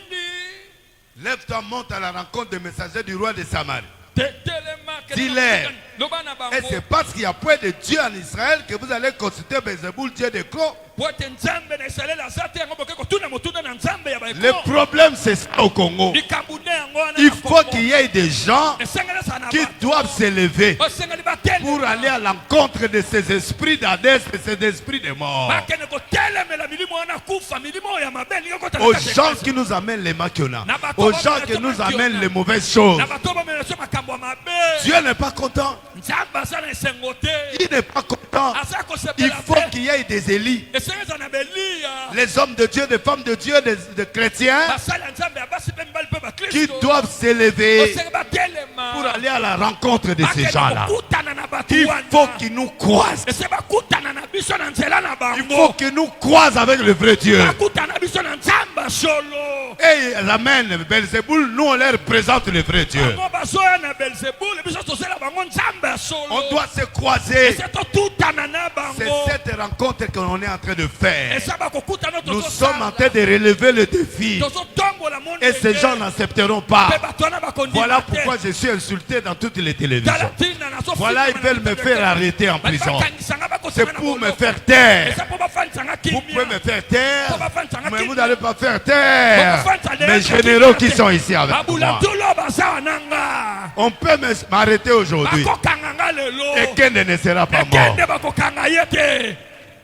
Speaker 5: Lève-toi, monte à la rencontre des messagers du roi de Samarie.
Speaker 3: telema
Speaker 5: Dis-leur.
Speaker 3: loba na
Speaker 5: Et
Speaker 3: bango
Speaker 5: c'est parce qu'il y a point de Dieu en Israël que vous allez consulter Bézéboul, Dieu de Cro.
Speaker 3: po ete nzambe na israele aza te yango boke kotuna motuna na nzambe ya
Speaker 5: Le
Speaker 3: baeko
Speaker 5: problème, c'est ça au Congo.
Speaker 3: likambo nde yango wana
Speaker 5: Il
Speaker 3: na
Speaker 5: faut
Speaker 3: Congo.
Speaker 5: qu'il y ait des gens
Speaker 3: esengeli eza na
Speaker 5: qui
Speaker 3: bato
Speaker 5: doivent s'élever
Speaker 3: osengeli batelema
Speaker 5: pour aller à l'encontre de ces esprits d'Hadès et ces esprits de mort.
Speaker 3: bakende kotelemela milimo wana kufa milimo oyo ya mabe elingi okota na
Speaker 5: Aux
Speaker 3: kati ya
Speaker 5: gens
Speaker 3: eklese.
Speaker 5: qui nous amènent les makiona, aux gens qui nous amènent les mauvaises choses.
Speaker 3: na bato bamela so makambo ya mabe
Speaker 5: Dieu n'est pas content.
Speaker 3: nzambe aza na esengo te
Speaker 5: Il n'est pas content.
Speaker 3: aza
Speaker 5: Il
Speaker 3: kosepela
Speaker 5: faut
Speaker 3: te
Speaker 5: qu'il y ait des Élis.
Speaker 3: esenge eza na beliya
Speaker 5: Les hommes de Dieu, des femmes de Dieu, des chrétiens
Speaker 3: basali ya nzambe ya basi mpe mibali mpe
Speaker 5: qui
Speaker 3: bakristo
Speaker 5: doivent s'élever
Speaker 3: osenge batelema
Speaker 5: pour aller à la rencontre de ces
Speaker 3: bakende
Speaker 5: gens-là.
Speaker 3: kokutana na bato
Speaker 5: Il faut
Speaker 3: wana
Speaker 5: qu'ils nous croisent.
Speaker 3: ese bakutana na biso na nzela na
Speaker 5: Il faut
Speaker 3: bango
Speaker 5: qu'ils nous croisent avec le vrai Dieu.
Speaker 3: bakutana na biso na nzambe solo
Speaker 5: Et ils amènent Belzéboul, nous on leur présente le vrai Dieu.
Speaker 3: bango bazoya na belzebule biso tosala bango nzambe ya solo
Speaker 5: On doit se croiser.
Speaker 3: ese totutana na
Speaker 5: C'est
Speaker 3: bango
Speaker 5: cette rencontre qu'on est en train de faire.
Speaker 3: esa bakokutana
Speaker 5: Nous sommes en train de relever le défi.
Speaker 3: tozotombola monde
Speaker 5: Et ces gens n'accepteront pas.
Speaker 3: mpe bato wana bakondima
Speaker 5: Voilà
Speaker 3: te.
Speaker 5: pourquoi je suis insulté dans toutes les télévisions.
Speaker 3: Tala tina na so
Speaker 5: Voilà,
Speaker 3: filma
Speaker 5: ils
Speaker 3: na
Speaker 5: veulent me
Speaker 3: TV.
Speaker 5: faire arrêter en
Speaker 3: Bali
Speaker 5: prison.
Speaker 3: bakanisanga bakosanga
Speaker 5: C'est
Speaker 3: na
Speaker 5: pour me
Speaker 3: boloko.
Speaker 5: faire taire.
Speaker 3: Eza po bafanisanga
Speaker 5: Vous
Speaker 3: kimia.
Speaker 5: pouvez me faire taire,
Speaker 3: Babafanisanga
Speaker 5: mais vous
Speaker 3: kimia.
Speaker 5: n'allez pas faire taire
Speaker 3: Babafanisanga
Speaker 5: mes
Speaker 3: kimia
Speaker 5: généraux
Speaker 3: te.
Speaker 5: qui sont ici avec
Speaker 3: Babula
Speaker 5: moi.
Speaker 3: tulo baza wananga.
Speaker 5: On peut m'arrêter aujourd'hui.
Speaker 3: Bakokanga nga lelo.
Speaker 5: Et Kende ne sera pas mort.
Speaker 3: Ekende bakokanga ye te.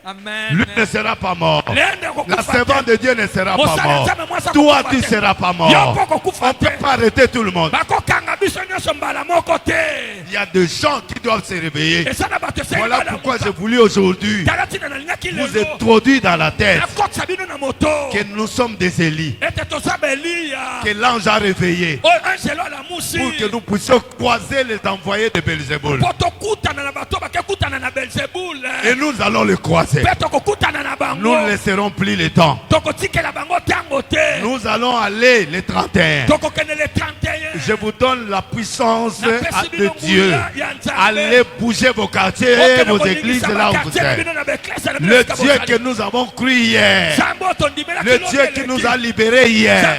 Speaker 3: Amen.
Speaker 5: Lui ne sera pas mort.
Speaker 3: Lende kokufa
Speaker 5: La
Speaker 3: te.
Speaker 5: servante de Dieu ne sera pas
Speaker 3: Mosala
Speaker 5: mort.
Speaker 3: nzambe mwasa
Speaker 5: Toi,
Speaker 3: kokufa
Speaker 5: tu ne
Speaker 3: te.
Speaker 5: seras pas
Speaker 3: Yo
Speaker 5: mort.
Speaker 3: mpo kokufa
Speaker 5: On ne
Speaker 3: te.
Speaker 5: peut pas arrêter tout le monde.
Speaker 3: Bakokanga biso nyonso mbala moko te.
Speaker 5: Il y a des gens qui doivent se réveiller.
Speaker 3: Eza na bato esengi
Speaker 5: Voilà
Speaker 3: balamuka.
Speaker 5: pourquoi j'ai voulu aujourd'hui
Speaker 3: Tala tina nalingaki
Speaker 5: vous
Speaker 3: lelo.
Speaker 5: introduire dans la tête
Speaker 3: nakotisa bino na moto
Speaker 5: que nous sommes des Élis,
Speaker 3: ete toza beliya
Speaker 5: que l'ange a réveillé
Speaker 3: oyo angelo alamusi
Speaker 5: pour que nous puissions croiser les envoyés de Belzéboul.
Speaker 3: po tokutana na bato bakekutana na belzebule
Speaker 5: Et nous allons le croiser.
Speaker 3: mpe tokokutana na
Speaker 5: Nous
Speaker 3: bango
Speaker 5: ne laisserons plus le temps.
Speaker 3: tokotikela bango ntango te
Speaker 5: Nous allons aller les 31.
Speaker 3: tokokende le 31
Speaker 5: Je vous donne la puissance
Speaker 3: Napesi
Speaker 5: de
Speaker 3: bino
Speaker 5: Dieu.
Speaker 3: nguya ya Nzambe.
Speaker 5: Allez bouger vos quartiers,
Speaker 3: Okende
Speaker 5: vos
Speaker 3: kolingisa
Speaker 5: églises là où vous
Speaker 3: bakartier na
Speaker 5: êtes.
Speaker 3: bino na baeklese na bino
Speaker 5: Le
Speaker 3: esika
Speaker 5: Dieu
Speaker 3: bozali.
Speaker 5: que nous avons cru hier.
Speaker 3: Nzambe oyo tondimelaki
Speaker 5: Le
Speaker 3: lobi
Speaker 5: Dieu qui
Speaker 3: eleki.
Speaker 5: nous a libérés hier.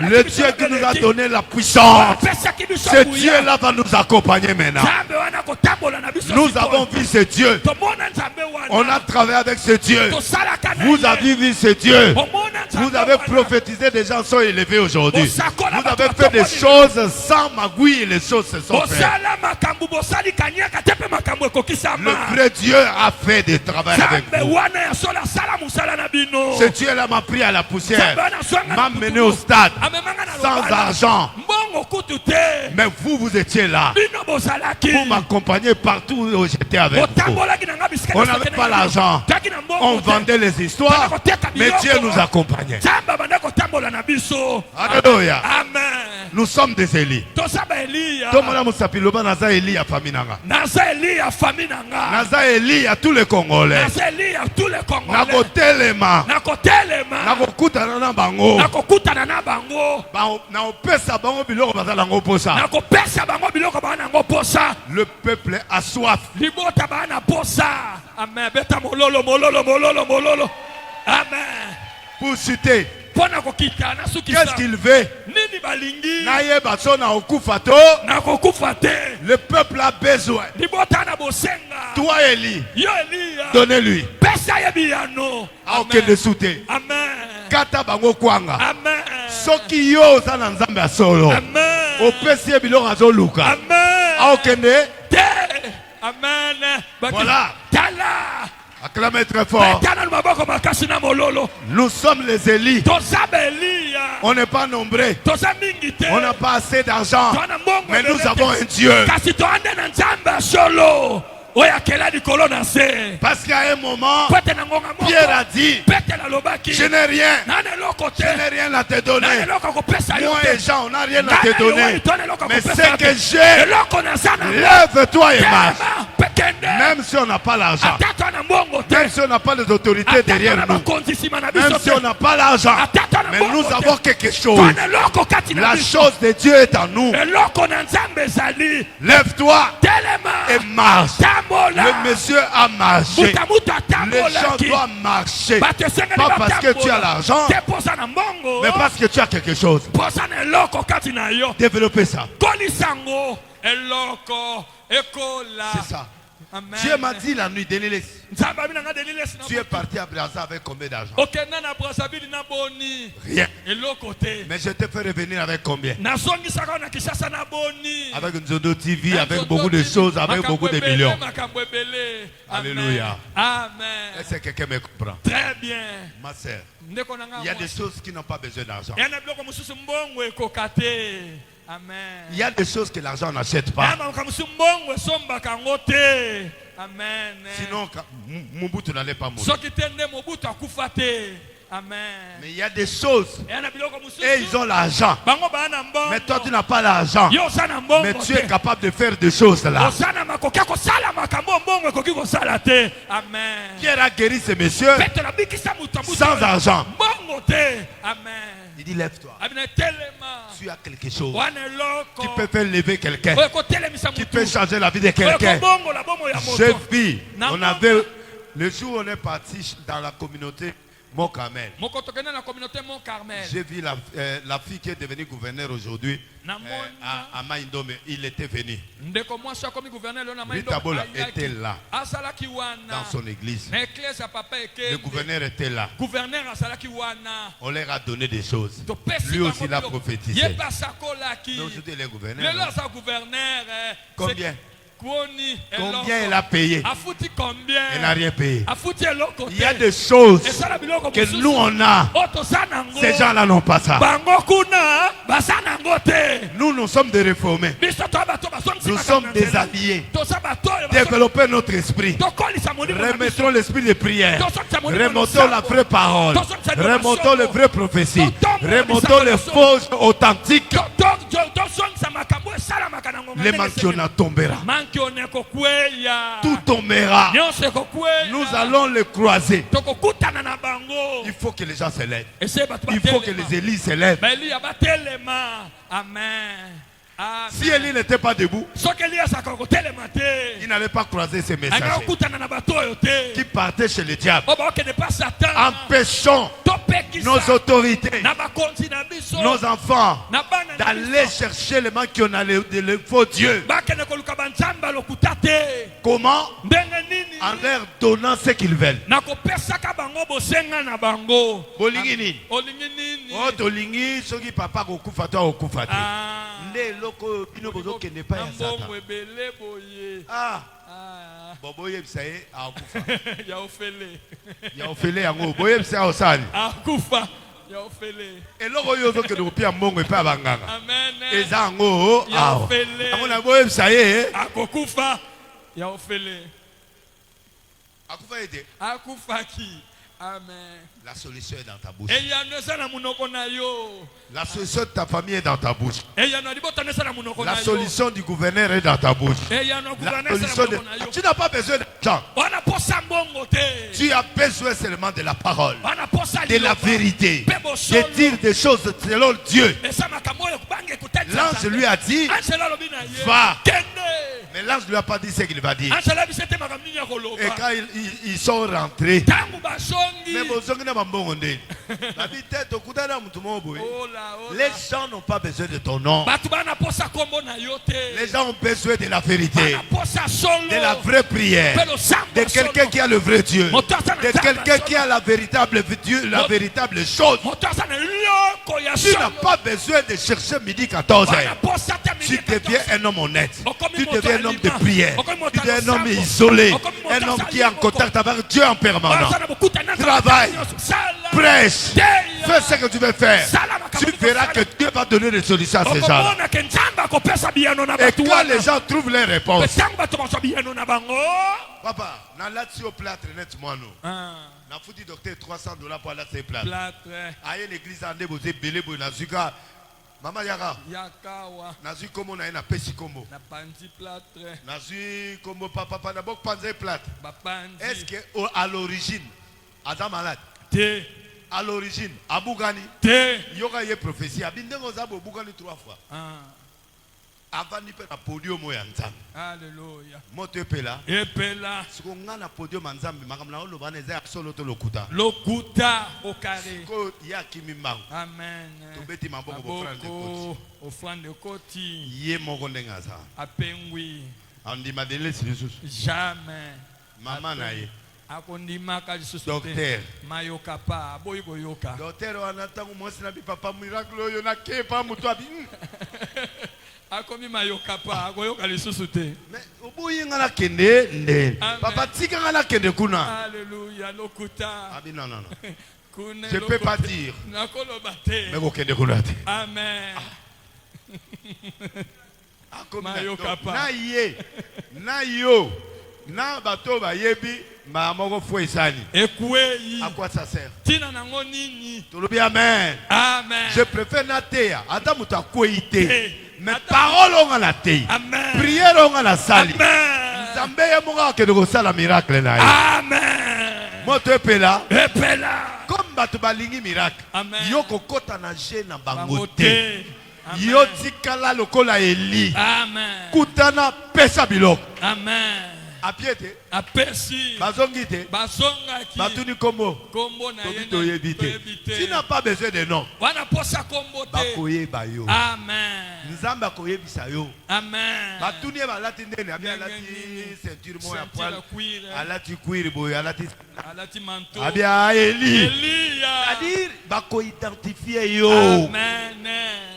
Speaker 5: Le Dieu qui nous a donné la puissance.
Speaker 3: apesaki biso
Speaker 5: Ce
Speaker 3: nguya.
Speaker 5: Dieu-là va nous accompagner maintenant.
Speaker 3: Nzambe wana kotambola na biso
Speaker 5: Nous
Speaker 3: sikoyo.
Speaker 5: avons vu ce Dieu.
Speaker 3: tomona Nzambe wana
Speaker 5: On a travaillé avec ce Dieu.
Speaker 3: tosalaka na
Speaker 5: Vous
Speaker 3: ye.
Speaker 5: avez vu ce Dieu.
Speaker 3: Omona Nzambe
Speaker 5: Vous avez
Speaker 3: wana.
Speaker 5: prophétisé, des gens sont élevés aujourd'hui.
Speaker 3: Bosakola
Speaker 5: Vous avez
Speaker 3: bato
Speaker 5: fait des
Speaker 3: batomoni.
Speaker 5: choses sans magouille et les choses se sont faites.
Speaker 3: bosala makambo bosali kanyaka te mpe makambo
Speaker 5: Le
Speaker 3: ekokisama
Speaker 5: vrai Dieu a fait des travail avec
Speaker 3: Nzambe
Speaker 5: vous.
Speaker 3: wana ya solo asala mosala na bino
Speaker 5: Ce Dieu-là m'a pris à la poussière,
Speaker 3: Nzambe wana azwanga
Speaker 5: m'a
Speaker 3: na
Speaker 5: mené
Speaker 3: butu.
Speaker 5: au stade,
Speaker 3: amemanga na
Speaker 5: sans
Speaker 3: lobala.
Speaker 5: argent.
Speaker 3: mbongo kutu te
Speaker 5: Mais vous, vous étiez là
Speaker 3: bino bozalaki
Speaker 5: pour m'accompagner partout où j'étais avec vous.
Speaker 3: botambolaki na nga bisika
Speaker 5: On
Speaker 3: nyonso
Speaker 5: n'avait
Speaker 3: te
Speaker 5: pas
Speaker 3: na
Speaker 5: l'argent.
Speaker 3: taki na mbongo
Speaker 5: On
Speaker 3: te.
Speaker 5: vendait les histoires, mais Dieu nous accompagnait.
Speaker 3: Nzambe abanda kotambola na biso
Speaker 5: Alléluia.
Speaker 3: amen
Speaker 5: Nous sommes des Élis.
Speaker 1: tosaba Elia
Speaker 5: Tomona Musapiloba naza Eli ya famille nanga.
Speaker 1: naza Elia famille nanga
Speaker 5: Naza Eli ya tous les Congolais.
Speaker 1: naza Elia tous les Congolais
Speaker 5: Nakotelema.
Speaker 1: nakotelema
Speaker 5: Nakokutana na bango.
Speaker 1: nakokutana na bango
Speaker 5: Na opesa bango biloko bazala ngo posa.
Speaker 1: nakopesa bango biloko bana yango posa
Speaker 5: Le peuple a soif.
Speaker 1: libota bana posa amen beta mololo mololo mololo mololo amen
Speaker 5: Pour citer,
Speaker 1: pona kokita na sukisa
Speaker 5: qu'est-ce qu'il veut?
Speaker 1: nini balingi
Speaker 5: Nayeba so na okufato.
Speaker 1: nakokufa te
Speaker 5: Le peuple a besoin.
Speaker 1: libota na bosenga
Speaker 5: Toi Eli,
Speaker 1: yo Elia
Speaker 5: donnez-lui.
Speaker 1: pesa ye biyano
Speaker 5: Aokende sute.
Speaker 1: amen
Speaker 5: Kata bango kwanga.
Speaker 1: amen
Speaker 5: Soki yo oza na nzambe ya solo.
Speaker 1: amen
Speaker 5: Opesi ye biloko azoluka.
Speaker 1: amen
Speaker 5: Aokende.
Speaker 1: te amen
Speaker 5: Voilà.
Speaker 1: tala
Speaker 5: Acclamez très fort.
Speaker 1: tala maboko makasi na mololo
Speaker 5: Nous sommes les Élis.
Speaker 1: tozaba Elia
Speaker 5: On n'est pas nombreux.
Speaker 1: toza mingi te
Speaker 5: On n'a pas assez d'argent.
Speaker 1: toana mbongo
Speaker 5: Mais nous
Speaker 1: ebele
Speaker 5: avons
Speaker 1: te.
Speaker 5: un Dieu.
Speaker 1: kasi toande na nzambe ya solo oyo akela likolo na se
Speaker 5: Parce qu'à un moment,
Speaker 1: po ete na ngonga
Speaker 5: Pierre
Speaker 1: moko
Speaker 5: a dit,
Speaker 1: petele alobaki
Speaker 5: je n'ai rien.
Speaker 1: nana eloko te
Speaker 5: Je n'ai rien à te
Speaker 1: nana
Speaker 5: donner.
Speaker 1: eloko akopesa yo
Speaker 5: Moi
Speaker 1: te
Speaker 5: et Jean, on n'a rien à
Speaker 1: Nana
Speaker 5: te donner.
Speaker 1: yo tona eloko
Speaker 5: Mais
Speaker 1: akopesa
Speaker 5: ce
Speaker 1: yo
Speaker 5: que
Speaker 1: te.
Speaker 5: j'ai,
Speaker 1: eloko naza na
Speaker 5: lève-toi et marche.
Speaker 1: telema pekende
Speaker 5: Même si on n'a pas l'argent,
Speaker 1: ata toana mbongo te
Speaker 5: même si on n'a pas les autorités
Speaker 1: ata
Speaker 5: derrière
Speaker 1: toana
Speaker 5: nous,
Speaker 1: bakonzi nsima na
Speaker 5: même
Speaker 1: biso
Speaker 5: si on
Speaker 1: te
Speaker 5: n'a pas l'argent,
Speaker 1: ata toana
Speaker 5: mais nous
Speaker 1: mbongo
Speaker 5: avons
Speaker 1: te
Speaker 5: quelque chose.
Speaker 1: toana eloko kati na
Speaker 5: La
Speaker 1: biso
Speaker 5: chose de Dieu est en nous.
Speaker 1: eloko na nzambe ezali
Speaker 5: Lève-toi
Speaker 1: telema
Speaker 5: et marche.
Speaker 1: tambola
Speaker 5: Le monsieur a marché.
Speaker 1: muta mutu
Speaker 5: Les gens
Speaker 1: atambolaki
Speaker 5: doivent marcher.
Speaker 1: bato esengeli
Speaker 5: Pas parce que tu as l'argent,
Speaker 1: te posa na mbongo
Speaker 5: mais parce que tu as quelque chose.
Speaker 1: posa na eloko kati na yo
Speaker 5: Développez ça.
Speaker 1: kolisango eloko ekola
Speaker 5: C'est ça.
Speaker 1: Amen.
Speaker 5: Dieu m'a dit la nuit, Dénilis,
Speaker 1: nzambe abi nanga delilesi
Speaker 5: tu es parti à Brazza avec combien d'argent?
Speaker 1: okenda na brazzaville na boni
Speaker 5: Rien.
Speaker 1: eloko te
Speaker 5: Mais je te fais revenir avec combien?
Speaker 1: nazongisaka na kishasa na boni
Speaker 5: Avec Nzondo TV,
Speaker 1: Na
Speaker 5: avec
Speaker 1: Nzondo
Speaker 5: beaucoup de
Speaker 1: TV,
Speaker 5: choses, avec
Speaker 1: makambo
Speaker 5: beaucoup de
Speaker 1: ebele,
Speaker 5: millions.
Speaker 1: makambo ebele. Amen.
Speaker 5: Alléluia.
Speaker 1: Amen.
Speaker 5: Est-ce que quelqu'un me comprend?
Speaker 1: Très bien.
Speaker 5: Ma sœur,
Speaker 1: Ndeko na nga
Speaker 5: il y a des
Speaker 1: mwasi.
Speaker 5: choses qui n'ont pas besoin d'argent.
Speaker 1: yana biloko mosusu mbongo ekoka te amen
Speaker 5: Il y a des choses que l'argent n'achète pas.
Speaker 1: yana makambo mosusu mbongo esombaka yango te amen
Speaker 5: Sinon, Mobutu n'allait pas mourir.
Speaker 1: soki te nde mobutu akufa te amen
Speaker 5: Mais il y a des choses,
Speaker 1: yana biloko mosusu
Speaker 5: et ils ont l'argent.
Speaker 1: bango baa na mbongo
Speaker 5: Mais toi, tu n'as pas l'argent.
Speaker 1: yo oza na mbongo
Speaker 5: Mais tu es
Speaker 1: te
Speaker 5: capable de faire des choses là.
Speaker 1: oza na makoki ya kosala makambo mbongo ekoki kosala te amen
Speaker 5: Pierre a guéri ce monsieur
Speaker 1: petelo abikisa moto
Speaker 5: sans argent.
Speaker 1: mbongo te amen
Speaker 5: Il dit, lève-toi.
Speaker 1: abina telema
Speaker 5: Tu as quelque chose
Speaker 1: wana eloko
Speaker 5: qui peut faire lever quelqu'un,
Speaker 1: oyo ekotelemisa
Speaker 5: qui
Speaker 1: motu
Speaker 5: peut changer la vie de
Speaker 1: oyo
Speaker 5: quelqu'un.
Speaker 1: ekobongola bomo ya
Speaker 5: J'ai
Speaker 1: moto
Speaker 5: vu,
Speaker 1: Na
Speaker 5: on
Speaker 1: mama.
Speaker 5: avait, le jour où on est parti dans la communauté Mont-Carmel,
Speaker 1: moko tokende na communauté Mont Carmel
Speaker 5: j'ai vu la fille qui est devenue gouverneur aujourd'hui
Speaker 1: namoni
Speaker 5: à Maïndome. Il était venu.
Speaker 1: ndeko mwasi akomi gouverneur leo na
Speaker 5: Rita Bola était là,
Speaker 1: azalaki wana
Speaker 5: dans son église.
Speaker 1: na eklese ya papa
Speaker 5: Le
Speaker 1: ekende
Speaker 5: gouverneur était là.
Speaker 1: gouverneur azalaki wana
Speaker 5: On leur a donné des choses.
Speaker 1: topesi
Speaker 5: Lui
Speaker 1: bango
Speaker 5: aussi, il a
Speaker 1: biloko.
Speaker 5: prophétisé.
Speaker 1: ye mpe asakolaki
Speaker 5: Mais aujourd'hui, il est gouverneur.
Speaker 1: lelo aza gouverneur
Speaker 5: Combien?
Speaker 1: kuoni
Speaker 5: Combien il a payé?
Speaker 1: afuti combien
Speaker 5: Il n'a rien payé.
Speaker 1: afuti eloko
Speaker 5: Il y a
Speaker 1: te
Speaker 5: des choses
Speaker 1: esala biloko
Speaker 5: que
Speaker 1: mosusu
Speaker 5: nous on a.
Speaker 1: oyo toza nango
Speaker 5: Ces gens-là n'ont pas ça.
Speaker 1: bango kuna baza nango te
Speaker 5: Nous sommes des réformés.
Speaker 1: biso toa bato bazongisi
Speaker 5: Nous sommes des alliés.
Speaker 1: toza bato oyo
Speaker 5: Développez notre esprit.
Speaker 1: tokolisa molimo na biso.
Speaker 5: Remettons l'esprit de prière.
Speaker 1: Tosokisa molimo na
Speaker 5: Remontons la
Speaker 1: nsambo.
Speaker 5: vraie parole.
Speaker 1: Tosokisa liloba
Speaker 5: Remontons
Speaker 1: solo.
Speaker 5: les vraies prophéties.
Speaker 1: Totombola
Speaker 5: Remontons les
Speaker 1: bisaka
Speaker 5: fausses authentiques.
Speaker 1: tosongisa makambo esalamaka na ngonga
Speaker 5: Les
Speaker 1: ndenge
Speaker 5: manquiona tombera.
Speaker 1: mankiona ekokweya
Speaker 5: Tout tombera.
Speaker 1: nyonso ekokweya
Speaker 5: Nous allons les croiser.
Speaker 1: tokokutana na bango
Speaker 5: Il faut que les gens se lèvent.
Speaker 1: ese bato
Speaker 5: Il faut que
Speaker 1: batelema.
Speaker 5: les élites se lèvent.
Speaker 1: baeliya batelema amen Amen.
Speaker 5: Si Élie n'était pas debout,
Speaker 1: soki eliya azalaka kotelema te
Speaker 5: il n'allait pas croiser ces
Speaker 1: angaka
Speaker 5: messagers
Speaker 1: kokutana na bato oyo te
Speaker 5: qui partaient chez le diable.
Speaker 1: oyo bakokende pa satan
Speaker 5: Empêchons
Speaker 1: topekisa
Speaker 5: nos autorités,
Speaker 1: na bakonzi na biso
Speaker 5: nos enfants,
Speaker 1: na bana na
Speaker 5: d'aller
Speaker 1: biso
Speaker 5: chercher les gens qui ont les faux dieux.
Speaker 1: bakende koluka banzambe alokuta te
Speaker 5: Comment?
Speaker 1: ndenge nini
Speaker 5: En leur donnant ce qu'ils veulent.
Speaker 1: nakopesaka bango bosenga na bango
Speaker 5: Bolingi nini?
Speaker 1: olingi nini
Speaker 5: Oh, tolingi soki papa kokufa to okufa te.
Speaker 1: Ah,
Speaker 5: Nde eloko bino bozokende pa ya
Speaker 1: na mbongo
Speaker 5: Satan.
Speaker 1: ebele boye
Speaker 5: Ah,
Speaker 1: Ah,
Speaker 5: boyebisa ye akufa.
Speaker 1: ya ofele
Speaker 5: Ya ofele yango boyebisa ye osali.
Speaker 1: akufa ya ofele
Speaker 5: Eloko oyo ozokende kopia mbongo epai ya banganga.
Speaker 1: amen
Speaker 5: Eza yango
Speaker 1: Ya
Speaker 5: awa.
Speaker 1: ofele.
Speaker 5: Yango na boyebisa ye
Speaker 1: akokufa ya ofele
Speaker 5: akufa ete.
Speaker 1: akufaki
Speaker 3: Amen.
Speaker 5: La solution est dans ta bouche.
Speaker 3: Et yaneza na munoko na yo.
Speaker 5: La solution de ta famille est dans ta bouche.
Speaker 3: Et yana libota nesa na munoko na
Speaker 5: La
Speaker 3: yo.
Speaker 5: solution du gouverneur est dans ta bouche.
Speaker 3: Et yana
Speaker 5: La
Speaker 3: gouverneur
Speaker 5: solution
Speaker 3: na munoko na yo.
Speaker 5: tu n'as pas besoin d'argent.
Speaker 3: Wana posa mbongo te.
Speaker 5: Tu as besoin seulement de la parole,
Speaker 3: Wana posa
Speaker 5: de la vérité, de dire des choses selon Dieu.
Speaker 3: Esa makambo yo kubange kuteta.
Speaker 5: L'ange lui a dit,
Speaker 3: Angela lobi na ye.
Speaker 5: va.
Speaker 3: Kende.
Speaker 5: Mais l'ange ne lui a pas dit ce qu'il va dire.
Speaker 3: Angela bisete makambo ya koloba.
Speaker 5: Et quand ils sont rentrés,
Speaker 3: Tangu basongi.
Speaker 5: mais bozongi na bambongo nde. La vitesse au kudana mutu mo boye.
Speaker 3: Ola ola.
Speaker 5: Les gens n'ont pas besoin de ton nom.
Speaker 3: Batu bana posa kombo na yo te.
Speaker 5: Les gens ont besoin de la vérité,
Speaker 3: Bana posa solo.
Speaker 5: de la vraie prière,
Speaker 3: Pelo sambo
Speaker 5: de quelqu'un qui a le vrai Dieu, de quelqu'un qui a la véritable Dieu, la véritable chose.
Speaker 3: Motosa na loko ya
Speaker 5: Tu
Speaker 3: solo.
Speaker 5: n'as pas besoin de chercher midi 14
Speaker 3: Bana
Speaker 5: heures.
Speaker 3: posa te
Speaker 5: Tu
Speaker 3: midi
Speaker 5: deviens
Speaker 3: 14.
Speaker 5: un homme honnête.
Speaker 3: Okomi
Speaker 5: Tu
Speaker 3: moto
Speaker 5: deviens un homme de
Speaker 3: alima.
Speaker 5: prière.
Speaker 3: Okomi moto
Speaker 5: Tu deviens un homme
Speaker 3: alima.
Speaker 5: isolé.
Speaker 3: Okomi moto
Speaker 5: Un homme qui est
Speaker 3: alima.
Speaker 5: en contact avec Dieu en permanence.
Speaker 3: Basa na bokuta na
Speaker 5: Travaille.
Speaker 3: Sala.
Speaker 5: Prêche.
Speaker 3: Deya.
Speaker 5: Fais ce que tu veux faire. Tu verras que Dieu va donner des solutions à ces gens.
Speaker 3: Okomona ke nzambe akopesa biyano na
Speaker 5: Et
Speaker 3: batu
Speaker 5: quand
Speaker 3: wana.
Speaker 5: les gens trouvent les réponses,
Speaker 3: Tangu batu bazwa biyano na bango.
Speaker 5: papa, na lati au plâtre net moi non.
Speaker 3: Ah,
Speaker 5: Na foutu docteur $300 pour la plâtre.
Speaker 3: plâtre.
Speaker 5: Aye l'église en débosé belé boy na zuka. Mama yaka.
Speaker 3: Yakawa.
Speaker 5: Na zu komo na na pesi komo.
Speaker 3: Na pandi plâtre.
Speaker 5: Na zu komo papa na bok panze plâtre.
Speaker 3: Bapandi.
Speaker 5: Est-ce que à l'origine, Adam malade,
Speaker 3: Te.
Speaker 5: à l'origine, Abougani,
Speaker 3: Te.
Speaker 5: yoga ye prophétie, abindengo zabo Bougani 3 fois.
Speaker 3: Ah,
Speaker 5: Avant ni pe na podium ya nzambe.
Speaker 3: alléluia.
Speaker 5: Moto epela.
Speaker 3: Epela.
Speaker 5: Siko nga na podium ya nzambe makamna olo bana eza solo to lokuta.
Speaker 3: Lokuta au carré.
Speaker 5: Ko ya kimimbango.
Speaker 3: Amen.
Speaker 5: Tobeti maboko bo frère de côté.
Speaker 3: Offrande de koti.
Speaker 5: Ye moko ndenga za.
Speaker 3: Apengwi.
Speaker 5: Andima dele silisus.
Speaker 3: Jamais.
Speaker 5: Mama na ye.
Speaker 3: Akondimaka lisusu te.
Speaker 5: Docteur.
Speaker 3: Mayoka pa. Boyi koyoka.
Speaker 5: Docteur wana tango mwasi na bi papa miracle oyo na kepa mutu abi.
Speaker 3: Akomi mayoka pa. Akoyoka lisusu te.
Speaker 5: Mais obuyi nga na kende nde.
Speaker 3: Amen.
Speaker 5: Papa tika nga na kende kuna.
Speaker 3: Alléluia. Lokuta.
Speaker 5: Abi non non non.
Speaker 3: Kune
Speaker 5: Je peux pas
Speaker 3: lokuta.
Speaker 5: dire.
Speaker 3: Nakoloba te.
Speaker 5: Mais ko kende kuna te.
Speaker 3: Amen. Mayo kapa.
Speaker 5: Na ye. Na yo. Na bato ba yebi ma moko fo isani.
Speaker 3: Ekwei.
Speaker 5: À quoi ça sert?
Speaker 3: Tina nango nini.
Speaker 5: Tolobi amen.
Speaker 3: Amen.
Speaker 5: Je préfère na teya. Ata muta koite.
Speaker 3: Eh.
Speaker 5: Mais parole on a la teya.
Speaker 3: Amen.
Speaker 5: Prière on a la sali.
Speaker 3: Amen.
Speaker 5: Nzambe ye monga ke de sala miracle na ye.
Speaker 3: Amen.
Speaker 5: Moto epela.
Speaker 3: Epela.
Speaker 5: Comme bato balingi miracle.
Speaker 3: Amen.
Speaker 5: Yo kokota na je na bango
Speaker 3: Bango
Speaker 5: te.
Speaker 3: te. Amen.
Speaker 5: Yo tikala lokola Eli.
Speaker 3: Amen.
Speaker 5: Kutana pesa biloko.
Speaker 3: Amen.
Speaker 5: Apiete.
Speaker 3: Apesi.
Speaker 5: Bazongi te.
Speaker 3: Bazongaki.
Speaker 5: Batuni kombo.
Speaker 3: Kombo na
Speaker 5: Tobi
Speaker 3: yende.
Speaker 5: toyebi te. Tu n'as pas besoin de nom.
Speaker 3: Wana posa kombo te.
Speaker 5: Bakoyeba yo.
Speaker 3: Amen.
Speaker 5: Nzambe akoyebisa yo.
Speaker 3: Amen.
Speaker 5: Batuni ye balati ndene. Abi
Speaker 3: Ndenge
Speaker 5: alati
Speaker 3: nini?
Speaker 5: ceinture mo ya
Speaker 3: Ceinture
Speaker 5: poil.
Speaker 3: ya cuir.
Speaker 5: Alati cuir boye. Alati.
Speaker 3: Alati manteau.
Speaker 5: Abi a Eli.
Speaker 3: Elia.
Speaker 5: C'est-à-dire bakoidentifier yo.
Speaker 3: Amen.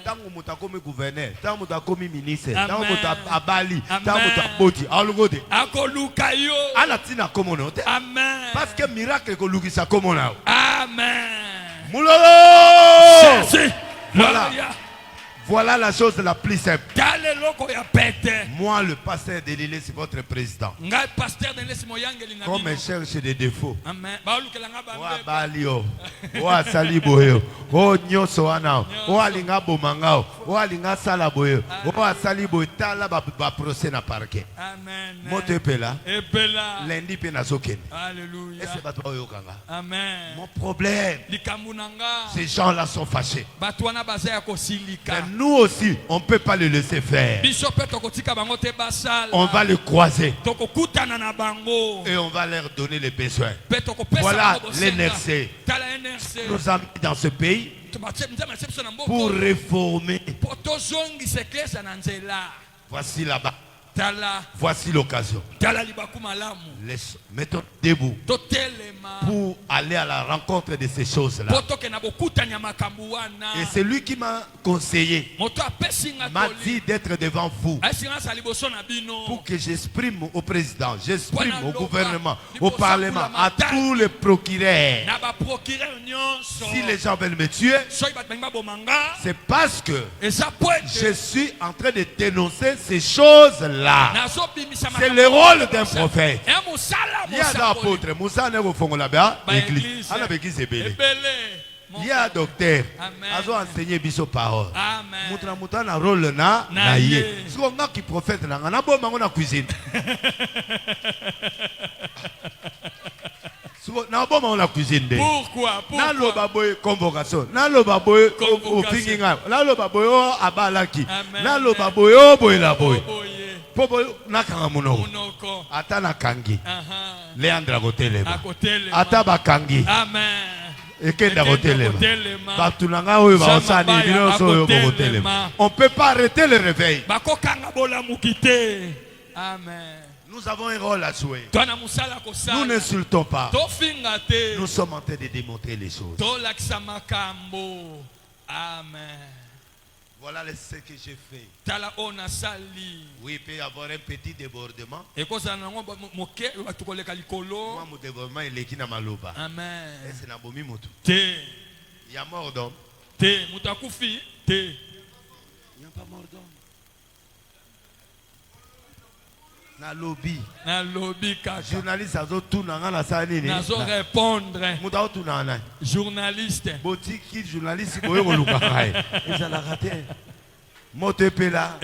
Speaker 5: Tango moto akomi gouverneur. Tango moto akomi ministre.
Speaker 3: Amen.
Speaker 5: Tango moto abali.
Speaker 3: Amen.
Speaker 5: Tango moto aboti. Alongo te.
Speaker 3: Akoluka yo.
Speaker 5: Alatina komono te.
Speaker 3: Amen.
Speaker 5: Parce que miracle kolukisa komona.
Speaker 3: Amen.
Speaker 5: Moulolo!
Speaker 3: C'est
Speaker 5: Voilà.
Speaker 3: Gloria.
Speaker 5: Voilà la chose la plus simple.
Speaker 3: Kale loko ya pete.
Speaker 5: Moi, le pasteur de l'île, c'est votre président.
Speaker 3: Ngai pasteur de l'Est moyangeli na
Speaker 5: Comme
Speaker 3: bino.
Speaker 5: il cherche des défauts.
Speaker 3: Amen. Baolukela nga
Speaker 5: Oa
Speaker 3: bambe.
Speaker 5: balio, oa sali boyo, o nyoso wana, o alinga bomangao, o alinga sala boyo, o asali boyo tala ba procès na parquet.
Speaker 3: Amen.
Speaker 5: Moto epela,
Speaker 3: Epela.
Speaker 5: lundi pe na zoken.
Speaker 3: Alléluia.
Speaker 5: Est-ce que bato oyokanga?
Speaker 3: Amen.
Speaker 5: Mon problème,
Speaker 3: Likambu nanga.
Speaker 5: ces gens-là sont fâchés.
Speaker 3: Bato wana baza ya kosilika.
Speaker 5: Mais nous aussi, on ne peut pas le laisser faire.
Speaker 3: Biso pe tokotika bango te basala.
Speaker 5: On va le croiser
Speaker 3: Tokokutana na bango.
Speaker 5: et on va leur donner les besoins.
Speaker 3: Pe tokopesa
Speaker 5: Voilà
Speaker 3: bango bosenga.
Speaker 5: l'NRC.
Speaker 3: Tala NRC.
Speaker 5: Nous avons mis dans ce pays pour réformer.
Speaker 3: Po tozongisa eklesa na nzela.
Speaker 5: Voici là-bas.
Speaker 3: Tala.
Speaker 5: Voici l'occasion.
Speaker 3: Tala libaku malamu.
Speaker 5: Mettons debout
Speaker 3: Totelema.
Speaker 5: pour aller à la rencontre de ces choses-là.
Speaker 3: Po toke na
Speaker 5: Et c'est lui qui m'a conseillé, m'a dit d'être devant vous pour que j'exprime au président, j'exprime au gouvernement, au parlement, à tous les procureurs. Si les gens veulent me tuer, c'est parce que je suis en train de dénoncer ces choses-là. C'est le rôle d'un prophète. Il y a des apôtres, Moussa n'est au fond de l'église. Il y a un docteur, il a enseigné biso parole. Moutra na rôle na yé. Si on a qui prophète na bon mango na cuisine. Na bon mango na cuisine.
Speaker 1: Pourquoi?
Speaker 5: Na lo baboy convocation. Na lo baboy au finginga. Na lo baboy o abalaki. Na lo baboy o boy la boy. Pobo na kanga munoko. Ata na kangi. Leandra kotelema. Ata bakangi.
Speaker 1: Amen.
Speaker 5: On ne peut pas arrêter le réveil.
Speaker 1: Amen.
Speaker 5: Nous avons un rôle à jouer. Nous n'insultons pas. Nous sommes en train de démontrer les choses.
Speaker 1: Amen.
Speaker 5: Voilà ce que j'ai fait. Oui, il peut y avoir un petit débordement. Moi, mon débordement, il est qui n'a maloba.
Speaker 1: Amen.
Speaker 5: Et c'est nabomi motu.
Speaker 1: Il
Speaker 5: y a mort d'homme.
Speaker 1: Il
Speaker 5: n'y a pas mort d'homme. Na lobby. Journaliste azo tuna ngana sani ni.
Speaker 1: Nazo répondre.
Speaker 5: Muta tuna na.
Speaker 1: Journaliste.
Speaker 5: Botiki journaliste boyo koluka kai. Ils ont raté. Mote pela.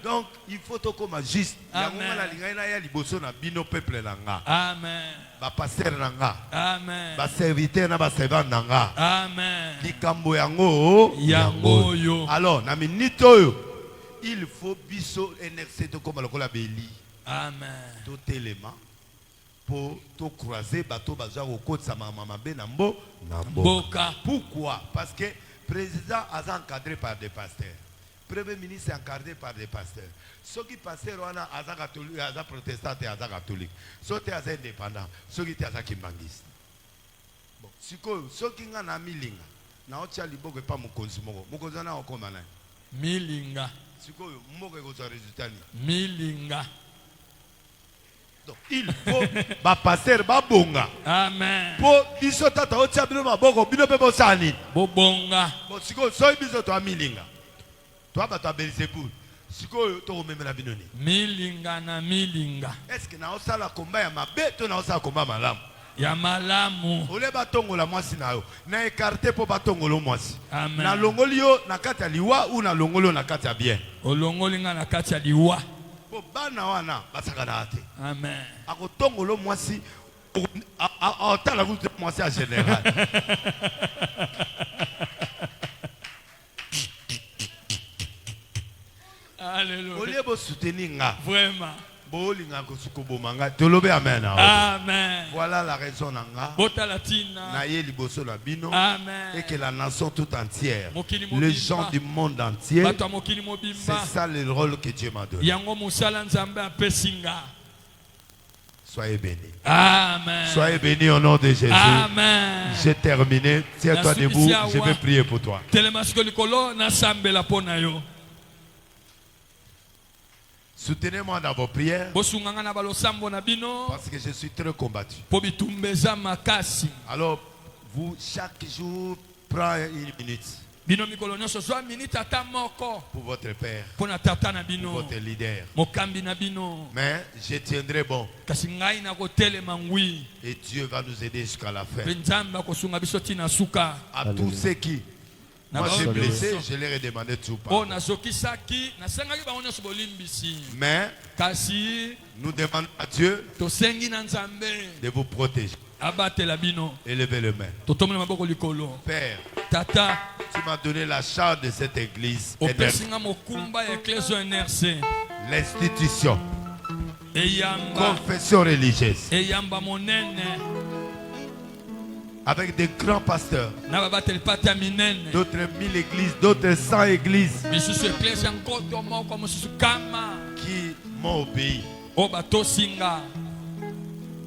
Speaker 5: Donc il faut to comme juste. Yango la linga na ya liboso na bino peuple nanga.
Speaker 1: Amen.
Speaker 5: Ba pasteur nanga.
Speaker 1: Amen.
Speaker 5: Ba serviteur na ba servant nanga.
Speaker 1: Amen.
Speaker 5: Likambo yango
Speaker 1: yo.
Speaker 5: Alors na minute oyo il faut biso NRC comme la Béli.
Speaker 1: Amen.
Speaker 5: Tout élément pour tout croiser bateau bazar au côté sa maman benambo namboka. Pourquoi? Parce que le président a encadré par des pasteurs. Premier ministre est encadré par des pasteurs. Ceux qui pasteurs on a catholique, a protestant et a catholique. Ceux qui sont indépendants, ceux qui sont kimbangiste. Bon, ceux qui ont un milinga, na ocha liboko pas mon consommo. Mon consommo na okomana.
Speaker 1: Milinga. Milinga.
Speaker 5: Donc il faut ba passer ba bonga.
Speaker 1: Amen.
Speaker 5: Pour biso tata otia bino maboko bino pe bosani.
Speaker 1: Bobonga.
Speaker 5: Bon siko so biso to milinga. Toi ba to Belzebul. Siko to rememela bino ni.
Speaker 1: Milinga na milinga.
Speaker 5: Est-ce que na osala komba ya mabe to na osala komba malamu?
Speaker 1: Ya malamu.
Speaker 5: Ole batongola mwasi na yo. Na écarté po batongolo mwasi.
Speaker 1: Amen.
Speaker 5: Na longoli yo na kati ya liwa ou na longoli yo na kati ya bien.
Speaker 1: Olongoli nga na kati ya liwa.
Speaker 5: Po bana wana basaka na ate.
Speaker 1: Amen.
Speaker 5: Ako tongolo mwasi a tala ku mwasi en général.
Speaker 1: Alléluia.
Speaker 5: Ole bo soutenir nga.
Speaker 1: Vraiment.
Speaker 5: Amen. Voilà la raison nanga.
Speaker 1: Amen.
Speaker 5: Et que la nation tout entière, les gens du monde entier, c'est ça le rôle que Dieu m'a donné. Soyez bénis.
Speaker 1: Amen.
Speaker 5: Soyez bénis au nom de Jésus.
Speaker 1: Amen.
Speaker 5: J'ai terminé. Tiens-toi debout. Je vais prier pour toi. Soutenez-moi dans vos prières parce que je suis très combattu. Alors, vous, chaque jour, prenez une minute pour votre père, pour votre leader. Mais je tiendrai bon. Et Dieu va nous aider jusqu'à la fin. À tous ceux qui... Moi j'ai blessé, je leur ai demandé tout pardon. Mais nous demandons à Dieu de vous protéger. Élevez les mains. Père, tu m'as donné la charge de cette église. L'institution. Confession religieuse. Avec des grands pasteurs, d'autres 1000 églises, d'autres 100 églises qui m'ont obéi.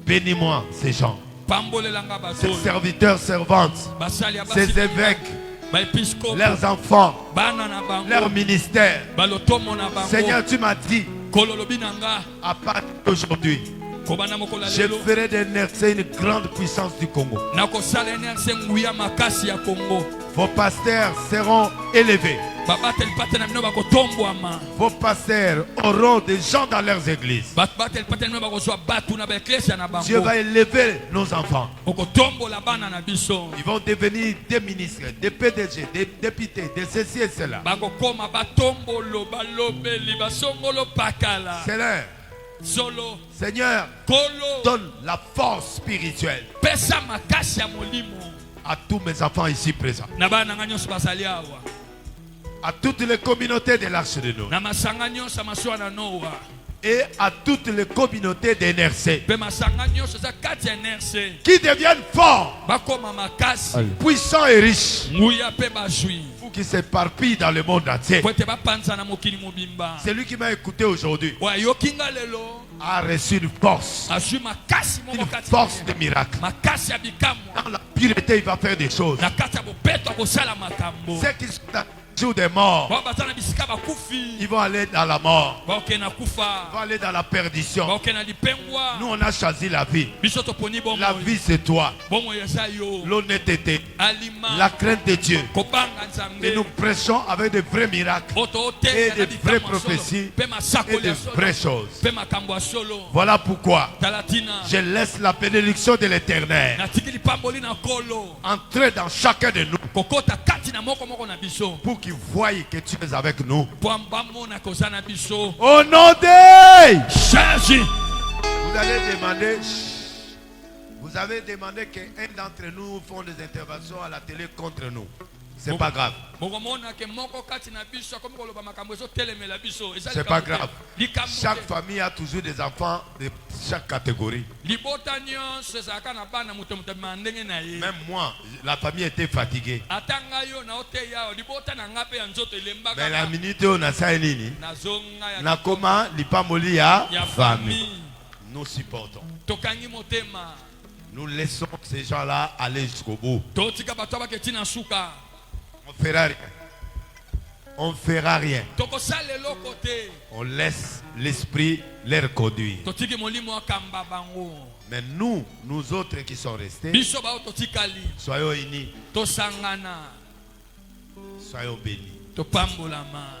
Speaker 5: Bénis-moi ces gens.
Speaker 1: pambolelanga
Speaker 5: ses
Speaker 1: bazoyo
Speaker 5: serviteurs, servantes,
Speaker 1: basali ya
Speaker 5: ses
Speaker 1: basi
Speaker 5: évêques,
Speaker 1: baepiskopo
Speaker 5: leurs enfants,
Speaker 1: bana na bango
Speaker 5: leur ministère.
Speaker 1: balotomo na bango
Speaker 5: Seigneur, tu m'as dit,
Speaker 1: kololobi na nga
Speaker 5: à partir d'aujourd'hui,
Speaker 1: kobanda mokolo ya
Speaker 5: je
Speaker 1: lelo
Speaker 5: ferai de NRC une grande puissance du Congo.
Speaker 1: nakosala nrc nguya makasi ya kongo
Speaker 5: Vos pasteurs seront élevés.
Speaker 1: babateli pate na bino bakotombwama
Speaker 5: Vos pasteurs auront des gens dans leurs églises.
Speaker 1: bato bateli pate na bino bakozwa batu na baeklesia na
Speaker 5: Dieu
Speaker 1: bango
Speaker 5: va élever nos enfants.
Speaker 1: okotombola bana na biso
Speaker 5: Ils vont devenir des ministres, des PDG, des députés, des ceci et cela.
Speaker 1: bakokoma batombolo balobeli basongolo pakala
Speaker 5: Seigneur,
Speaker 1: solo
Speaker 5: Seigneur,
Speaker 1: kolo
Speaker 5: donne la force spirituelle
Speaker 1: pesa makasi ya molimo
Speaker 5: à tous mes enfants ici présents,
Speaker 1: na bana nga nyonso bazali awa
Speaker 5: à toutes les communautés de l'Arche de Noé
Speaker 1: na masanga nyonso ya masuwa na noa
Speaker 5: et à toutes les communautés de NRC
Speaker 1: mpe masanga nyonso eza kati ya nrc
Speaker 5: qui deviennent forts,
Speaker 1: bakoma makasi
Speaker 5: puissants et riches,
Speaker 1: nguya mpe bazwi
Speaker 5: pour qui s'éparpillent dans le monde entier.
Speaker 1: po ete bapanza na mokili mobimba
Speaker 5: Celui qui m'a écouté aujourd'hui
Speaker 1: oyo ayoki nga lelo
Speaker 5: a reçu une force,
Speaker 1: azwi makasi moko
Speaker 5: une
Speaker 1: kati
Speaker 5: force de miracle.
Speaker 1: makasi ya bikamwa
Speaker 5: Dans la pureté, il va faire des choses.
Speaker 1: na kati ya bobeto akosala makambo
Speaker 5: Ceux qui sont dans le jour des morts,
Speaker 1: bao baza na bisika bakufi
Speaker 5: ils vont aller dans la mort,
Speaker 1: baokende na
Speaker 5: ils
Speaker 1: kufa
Speaker 5: vont aller dans la perdition.
Speaker 1: baokende na lipengwa
Speaker 5: Nous, on a choisi la vie.
Speaker 1: biso toponi
Speaker 5: La
Speaker 1: bomoi
Speaker 5: vie, c'est toi.
Speaker 1: bomoi eza yo
Speaker 5: L'honnêteté,
Speaker 1: alima
Speaker 5: la crainte de Dieu.
Speaker 1: kobanga
Speaker 5: Et nous
Speaker 1: nzambe
Speaker 5: prêchons avec de vrais miracles
Speaker 1: oto
Speaker 5: et
Speaker 1: oteya
Speaker 5: de
Speaker 1: na
Speaker 5: vraies
Speaker 1: bikamwa solo
Speaker 5: prophéties
Speaker 1: mpe
Speaker 5: et
Speaker 1: masakoli
Speaker 5: de
Speaker 1: ya solo
Speaker 5: vraies choses.
Speaker 1: mpe makambo ya solo
Speaker 5: Voilà pourquoi
Speaker 1: talatina
Speaker 5: je laisse la bénédiction de l'Éternel
Speaker 1: natiki lipamboli na kolo
Speaker 5: entrer dans chacun de nous
Speaker 1: kokota kati na moko moko na biso
Speaker 5: pour qu'il voie que tu es avec nous.
Speaker 1: po bamona koza na biso
Speaker 5: Au nom de...
Speaker 1: Jésus.
Speaker 5: Vous allez demander... Vous avez demandé qu'un d'entre nous font des interventions à la télé contre nous. C'est pas grave.
Speaker 1: bokomona ke moko kati na biso akomi koloba makambo ezotelemela biso eza
Speaker 5: C'est pas grave.
Speaker 1: likambo
Speaker 5: Chaque
Speaker 1: te.
Speaker 5: famille a toujours des enfants de chaque catégorie.
Speaker 1: libota nyonso ezalaka na bana moto motema ndenge na ye
Speaker 5: Même moi, la famille était fatiguée.
Speaker 1: ata ngai yo na oteya libota na nga mpe ya nzoto
Speaker 5: Mais
Speaker 1: elembaka
Speaker 5: la minute où on a ça nini,
Speaker 1: nazonga ya
Speaker 5: nakoma lipamoli ya
Speaker 1: ya
Speaker 5: famille.
Speaker 1: famille
Speaker 5: Nous supportons.
Speaker 1: tokangi motema
Speaker 5: Nous laissons ces gens-là aller jusqu'au bout.
Speaker 1: totika bato abaketi na suka
Speaker 5: On ne fera rien. On ne fera rien.
Speaker 1: tokosala eloko te
Speaker 5: On laisse l'esprit les conduire.
Speaker 1: totiki molimo akamba bango
Speaker 5: Mais nous, nous autres qui sommes restés,
Speaker 1: biso bao totikali
Speaker 5: soyons unis,
Speaker 1: tosangana
Speaker 5: soyons bénis.
Speaker 1: topambolama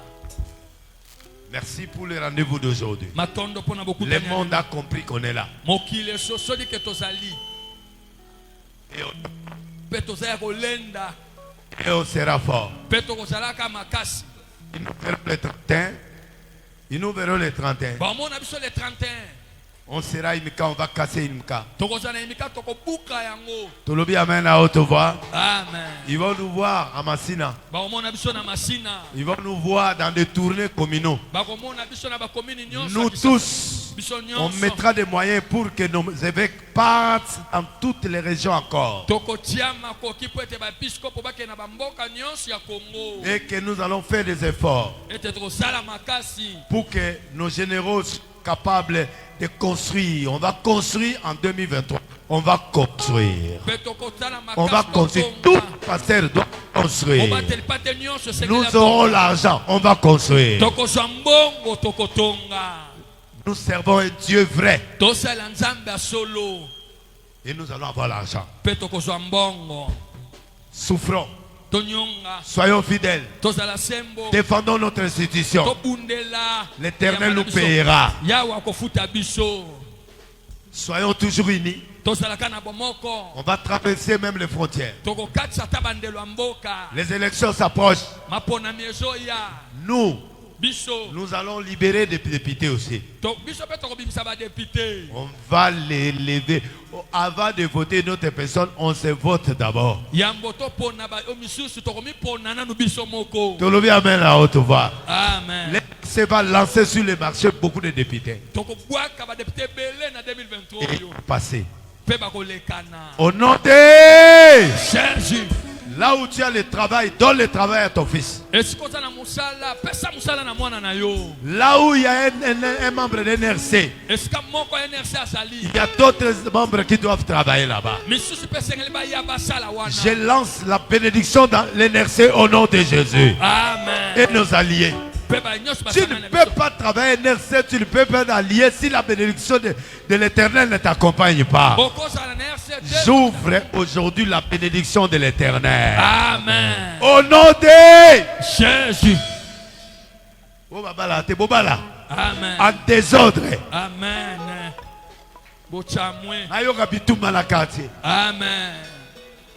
Speaker 5: Merci pour le rendez-vous d'aujourd'hui.
Speaker 1: matondo mpona
Speaker 5: Le
Speaker 1: bokutani ya
Speaker 5: monde a compris qu'on est là.
Speaker 1: mokili esosoli ke tozali
Speaker 5: Et on,
Speaker 1: mpe toza ya kolenda
Speaker 5: et on sera fort.
Speaker 1: mpe tokozalaka makasi
Speaker 5: Ils nous verront le 31. Ils nous verront le 31.
Speaker 1: bamona biso le 31
Speaker 5: On sera Imika, on va casser Imika.
Speaker 1: tokozala emika tokobuka yango
Speaker 5: Tolobi amen à haute voix.
Speaker 1: amen
Speaker 5: Ils vont nous voir à Massina.
Speaker 1: bakomona biso na masina
Speaker 5: Ils vont nous voir dans des tournées communaux.
Speaker 1: bakomona biso na bakomini nyonso
Speaker 5: Nous
Speaker 1: ya bisika.
Speaker 5: tous,
Speaker 1: biso
Speaker 5: on
Speaker 1: nyonso
Speaker 5: mettra des moyens pour que nos évêques partent dans toutes les régions encore.
Speaker 1: tokotia makoki po ete baepiskopo bakende na bamboka nyonso ya kongo
Speaker 5: Et que nous allons faire des efforts
Speaker 1: ete tokosala makasi
Speaker 5: pour que nos généraux soient capables de construire. On va construire en 2023. On va construire.
Speaker 1: mpe tokotala
Speaker 5: On va
Speaker 1: makasi
Speaker 5: construire. Tout pasteur doit construire.
Speaker 1: obateli pate nyonso
Speaker 5: Nous
Speaker 1: esengeli
Speaker 5: aurons l'argent. On va construire.
Speaker 1: tokozwa mbongo tokotonga
Speaker 5: Nous servons un Dieu vrai.
Speaker 1: tosala nzambe ya solo
Speaker 5: Et nous allons avoir l'argent.
Speaker 1: mpe tokozwa mbongo
Speaker 5: Souffrons.
Speaker 1: tonyonga
Speaker 5: Soyons fidèles.
Speaker 1: tozala sembo
Speaker 5: Défendons notre institution.
Speaker 1: tobundela
Speaker 5: L'Éternel
Speaker 1: yamba na
Speaker 5: nous
Speaker 1: biso.
Speaker 5: payera.
Speaker 1: yawe akofuta biso
Speaker 5: Soyons toujours unis.
Speaker 1: tozalaka na bomoko
Speaker 5: On va traverser même les frontières.
Speaker 1: tokokatisa ata bandelo ya mboka
Speaker 5: Les élections s'approchent.
Speaker 1: maponami ezoya
Speaker 5: Nous,
Speaker 1: biso
Speaker 5: nous allons libérer des députés aussi.
Speaker 1: biso mpe tokobimisa badepute
Speaker 5: On va les lever. Avant de voter notre personne, on se vote d'abord.
Speaker 1: yambo topona bayo misusu tokomipona nanu biso moko
Speaker 5: Tolobi amen à haute voix.
Speaker 1: amen
Speaker 5: L'ENC va lancer sur le marché beaucoup de députés.
Speaker 1: tokobwaka badepute ebele na 2023
Speaker 5: Et
Speaker 1: oyo
Speaker 5: passer.
Speaker 1: mpe bakolekana
Speaker 5: Au nom de
Speaker 1: Jésus
Speaker 5: Là où tu as le travail, donne le travail à ton fils. Là où il y a un membre de NRC, il y a d'autres membres qui doivent travailler là-bas. Je lance la bénédiction dans l'NRC au nom de Jésus.
Speaker 1: Amen.
Speaker 5: Et nos alliés. Tu ne peux pas travailler NRC, tu ne peux pas allier si la bénédiction de l'Éternel ne t'accompagne pas. J'ouvre aujourd'hui la bénédiction de l'Éternel.
Speaker 1: Amen.
Speaker 5: Au nom de
Speaker 1: Jésus.
Speaker 5: Amen. En désordre.
Speaker 1: Amen.
Speaker 5: Amen.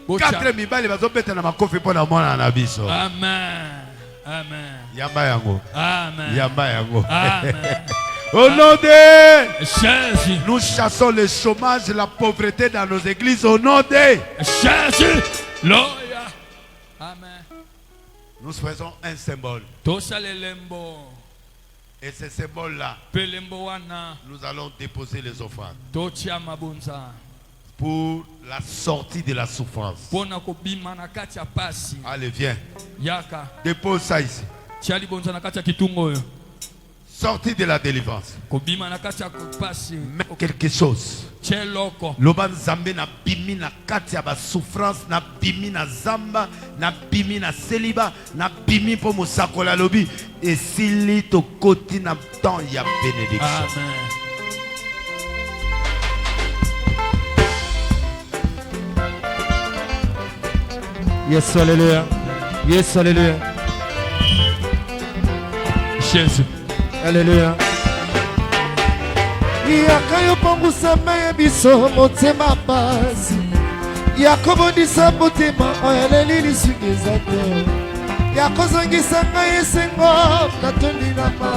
Speaker 5: 4 mibali bazobeta na makofi pona mwana na biso.
Speaker 1: Amen. Amen.
Speaker 5: Yamba yango.
Speaker 1: Amen.
Speaker 5: Yamba yango.
Speaker 1: Amen.
Speaker 5: Au nom de
Speaker 1: Jésus.
Speaker 5: Nous chassons le chômage, la pauvreté dans nos églises au nom de
Speaker 1: Jésus. Loya. Amen.
Speaker 5: Nous faisons un symbole. Et ce symbole-là, nous allons déposer les offrandes pour la sortie de la souffrance. Allez, viens. Dépose ça ici. Sortie de la délivrance. Mais quelque chose. Loban Zambé na bimi na kati ya ba souffrance, na bimi na zamba, na bimi na célibat, na bimi pour mosakola lobi. Et s'il to koti na temps ya bénédiction.
Speaker 1: Amen.
Speaker 4: Yes, alléluia. Yes, alléluia.
Speaker 1: Jésus.
Speaker 4: Alléluia. Yakayo pangusa maye biso motema pasi. Yakobondisa motema oyeleli lisungeza te. Yakozongisa ngai esengo natondi na ma.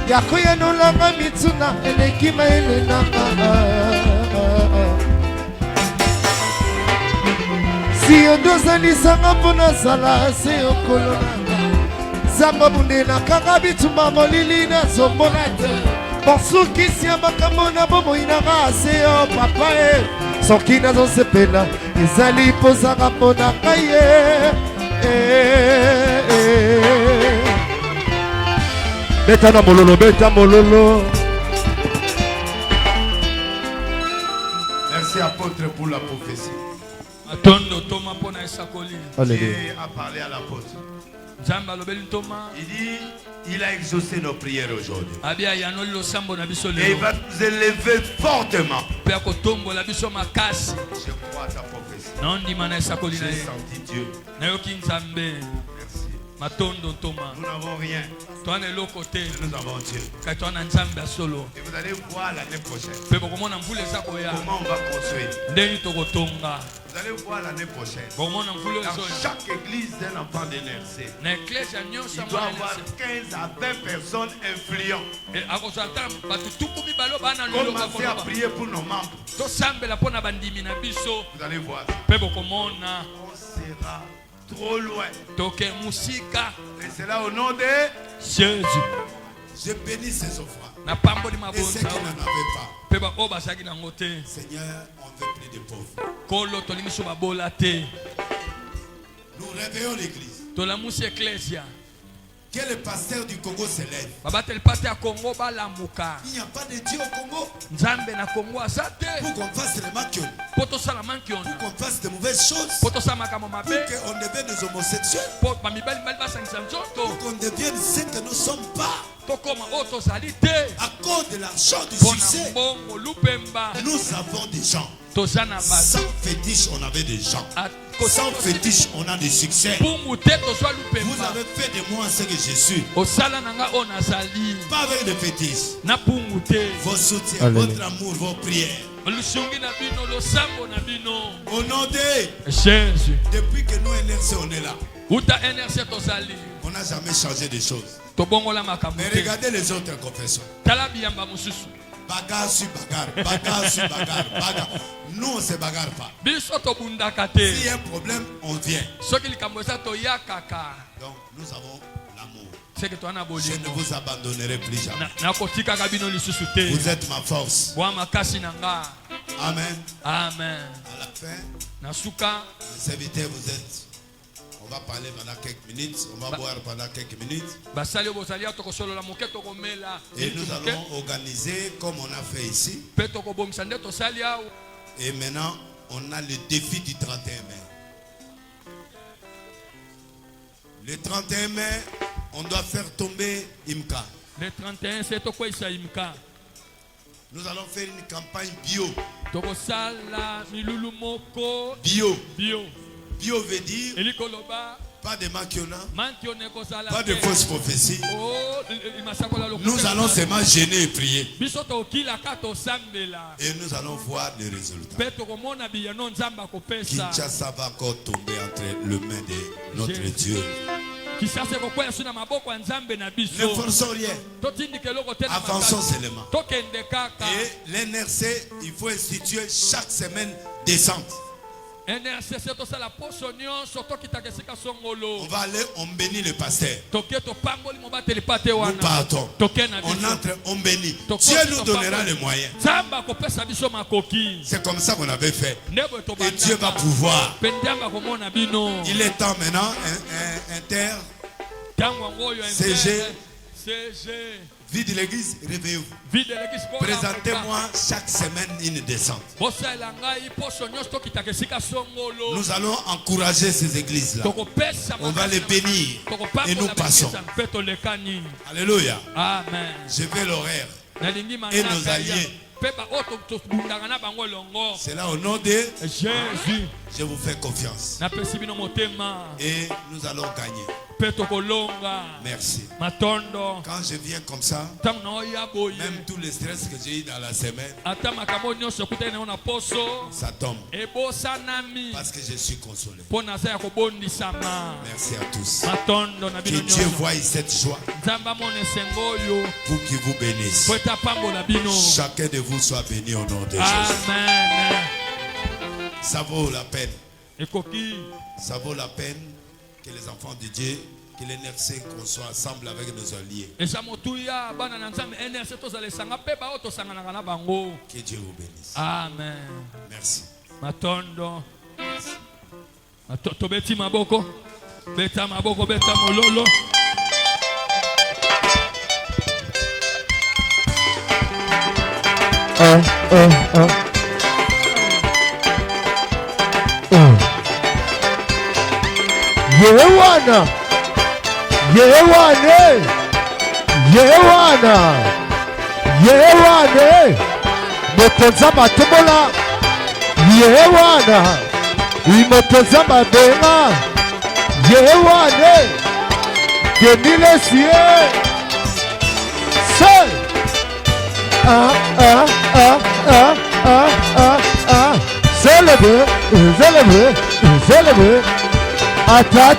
Speaker 4: Yakoyanolanga mitsuna eleki mayele na ma. Si ondozalisanga mpona zala se okolo nanga. Zamba bundela kaka bituma molili na zombona te. Bosukisi ya makambo na bomoi na ngase yo papa e. Soki nazosepela ezali pozanga mpona ngai Beta na mololo, beta mololo.
Speaker 5: Merci apôtre pour la prophétie. Dieu a parlé à l'apôtre. Il dit, il a exaucé nos prières aujourd'hui. Et il va nous élever fortement. Je crois à ta prophétie. J'ai senti Dieu. Merci. Nous n'avons rien. Nous avons Dieu. Et vous allez voir l'année prochaine comment on va construire. Vous allez voir l'année prochaine. Dans chaque église d'un enfant de NRC, il doit avoir 15 à 20 personnes influentes. Commencez à prier pour nos membres. Vous allez voir. On sera trop loin. Et c'est là au nom de
Speaker 1: Jésus.
Speaker 5: Je bénis ces offrandes. Et ceux qui n'en avaient pas. Seigneur, on veut plus de pauvres. Nous réveillons l'église. Que le pasteur du Congo se lève. Il n'y a pas de Dieu au Congo. Pour qu'on fasse les maquions. Pour qu'on fasse de mauvaises choses. Pour qu'on devienne des homosexuels. Pour qu'on devienne ce que nous ne sommes pas. À cause de l'argent du succès, nous avons des gens. Sans fétiche, on avait des gens. Sans fétiche, on a des succès. Vous avez fait de moi ce que je suis. Pas avec des fétiches. Vos soutiens, votre amour, vos prières. Au nom de
Speaker 1: Jésus.
Speaker 5: Depuis que nous NRC on est là, on n'a jamais changé de choses. Mais regardez les autres confessions. Bagarre sur bagarre, bagarre sur bagarre, bagarre. Nous on ne se bagarre pas. S'il y a un problème, on vient. Donc nous avons l'amour. Je ne vous abandonnerai plus jamais. Vous êtes ma force. Amen.
Speaker 1: Amen.
Speaker 5: À la fin,
Speaker 1: Nasuka,
Speaker 5: les serviteurs, vous êtes On va parler pendant quelques minutes. On va boire pendant quelques minutes. Et nous allons organiser comme on a fait ici. Et maintenant, on a le défi du 31 mai. Le 31 mai, on doit faire tomber Imka.
Speaker 1: Le 31, c'est quoi ça, Imka?
Speaker 5: Nous allons faire une campagne bio.
Speaker 1: Bio.
Speaker 5: Bio veut dire pas de maquiona, pas de fausses prophéties. Nous allons seulement gêner et prier. Et nous allons voir des résultats. Kinshasa va encore tomber entre les mains de notre Dieu. Ne forçons rien. Avançons seulement. Et l'NRC, il faut instituer chaque semaine descente. On va aller, on bénit le pasteur. Nous partons. On entre, on bénit. Dieu nous donnera les moyens. C'est comme ça qu'on avait fait. Et Dieu va pouvoir. Il est temps maintenant, Inter, CG, vie de l'église, réveillez-vous. Présentez-moi chaque semaine une descente. Nous allons encourager ces églises-là. On va les bénir et nous passons. Alléluia.
Speaker 1: Amen.
Speaker 5: Je vais l'horaire et nos alliés. C'est là au nom de
Speaker 1: Jésus.
Speaker 5: Je vous fais confiance. Et nous allons gagner. Merci. Quand je viens comme ça, même tout le stress que j'ai eu dans la semaine, ça tombe. Parce que je suis consolé. Merci à tous. Que Dieu voie cette joie pour qu'il vous bénisse. Chacun de vous soit béni au nom de Jésus. Ça vaut la peine. Ça vaut la peine que les enfants de Dieu, que l'NRC, qu'on soit ensemble avec nos alliés. Que Dieu vous bénisse.
Speaker 1: Amen.
Speaker 5: Merci.
Speaker 1: Matondo. Beti maboko. Beta maboko, beta mololo.
Speaker 4: Yewana, Yewane, Yewana, Yewane, Motozama Tumola, Yewana, Imotozama Benga, Yewane, Denile Sie, Seul, Zélébé, Attaque.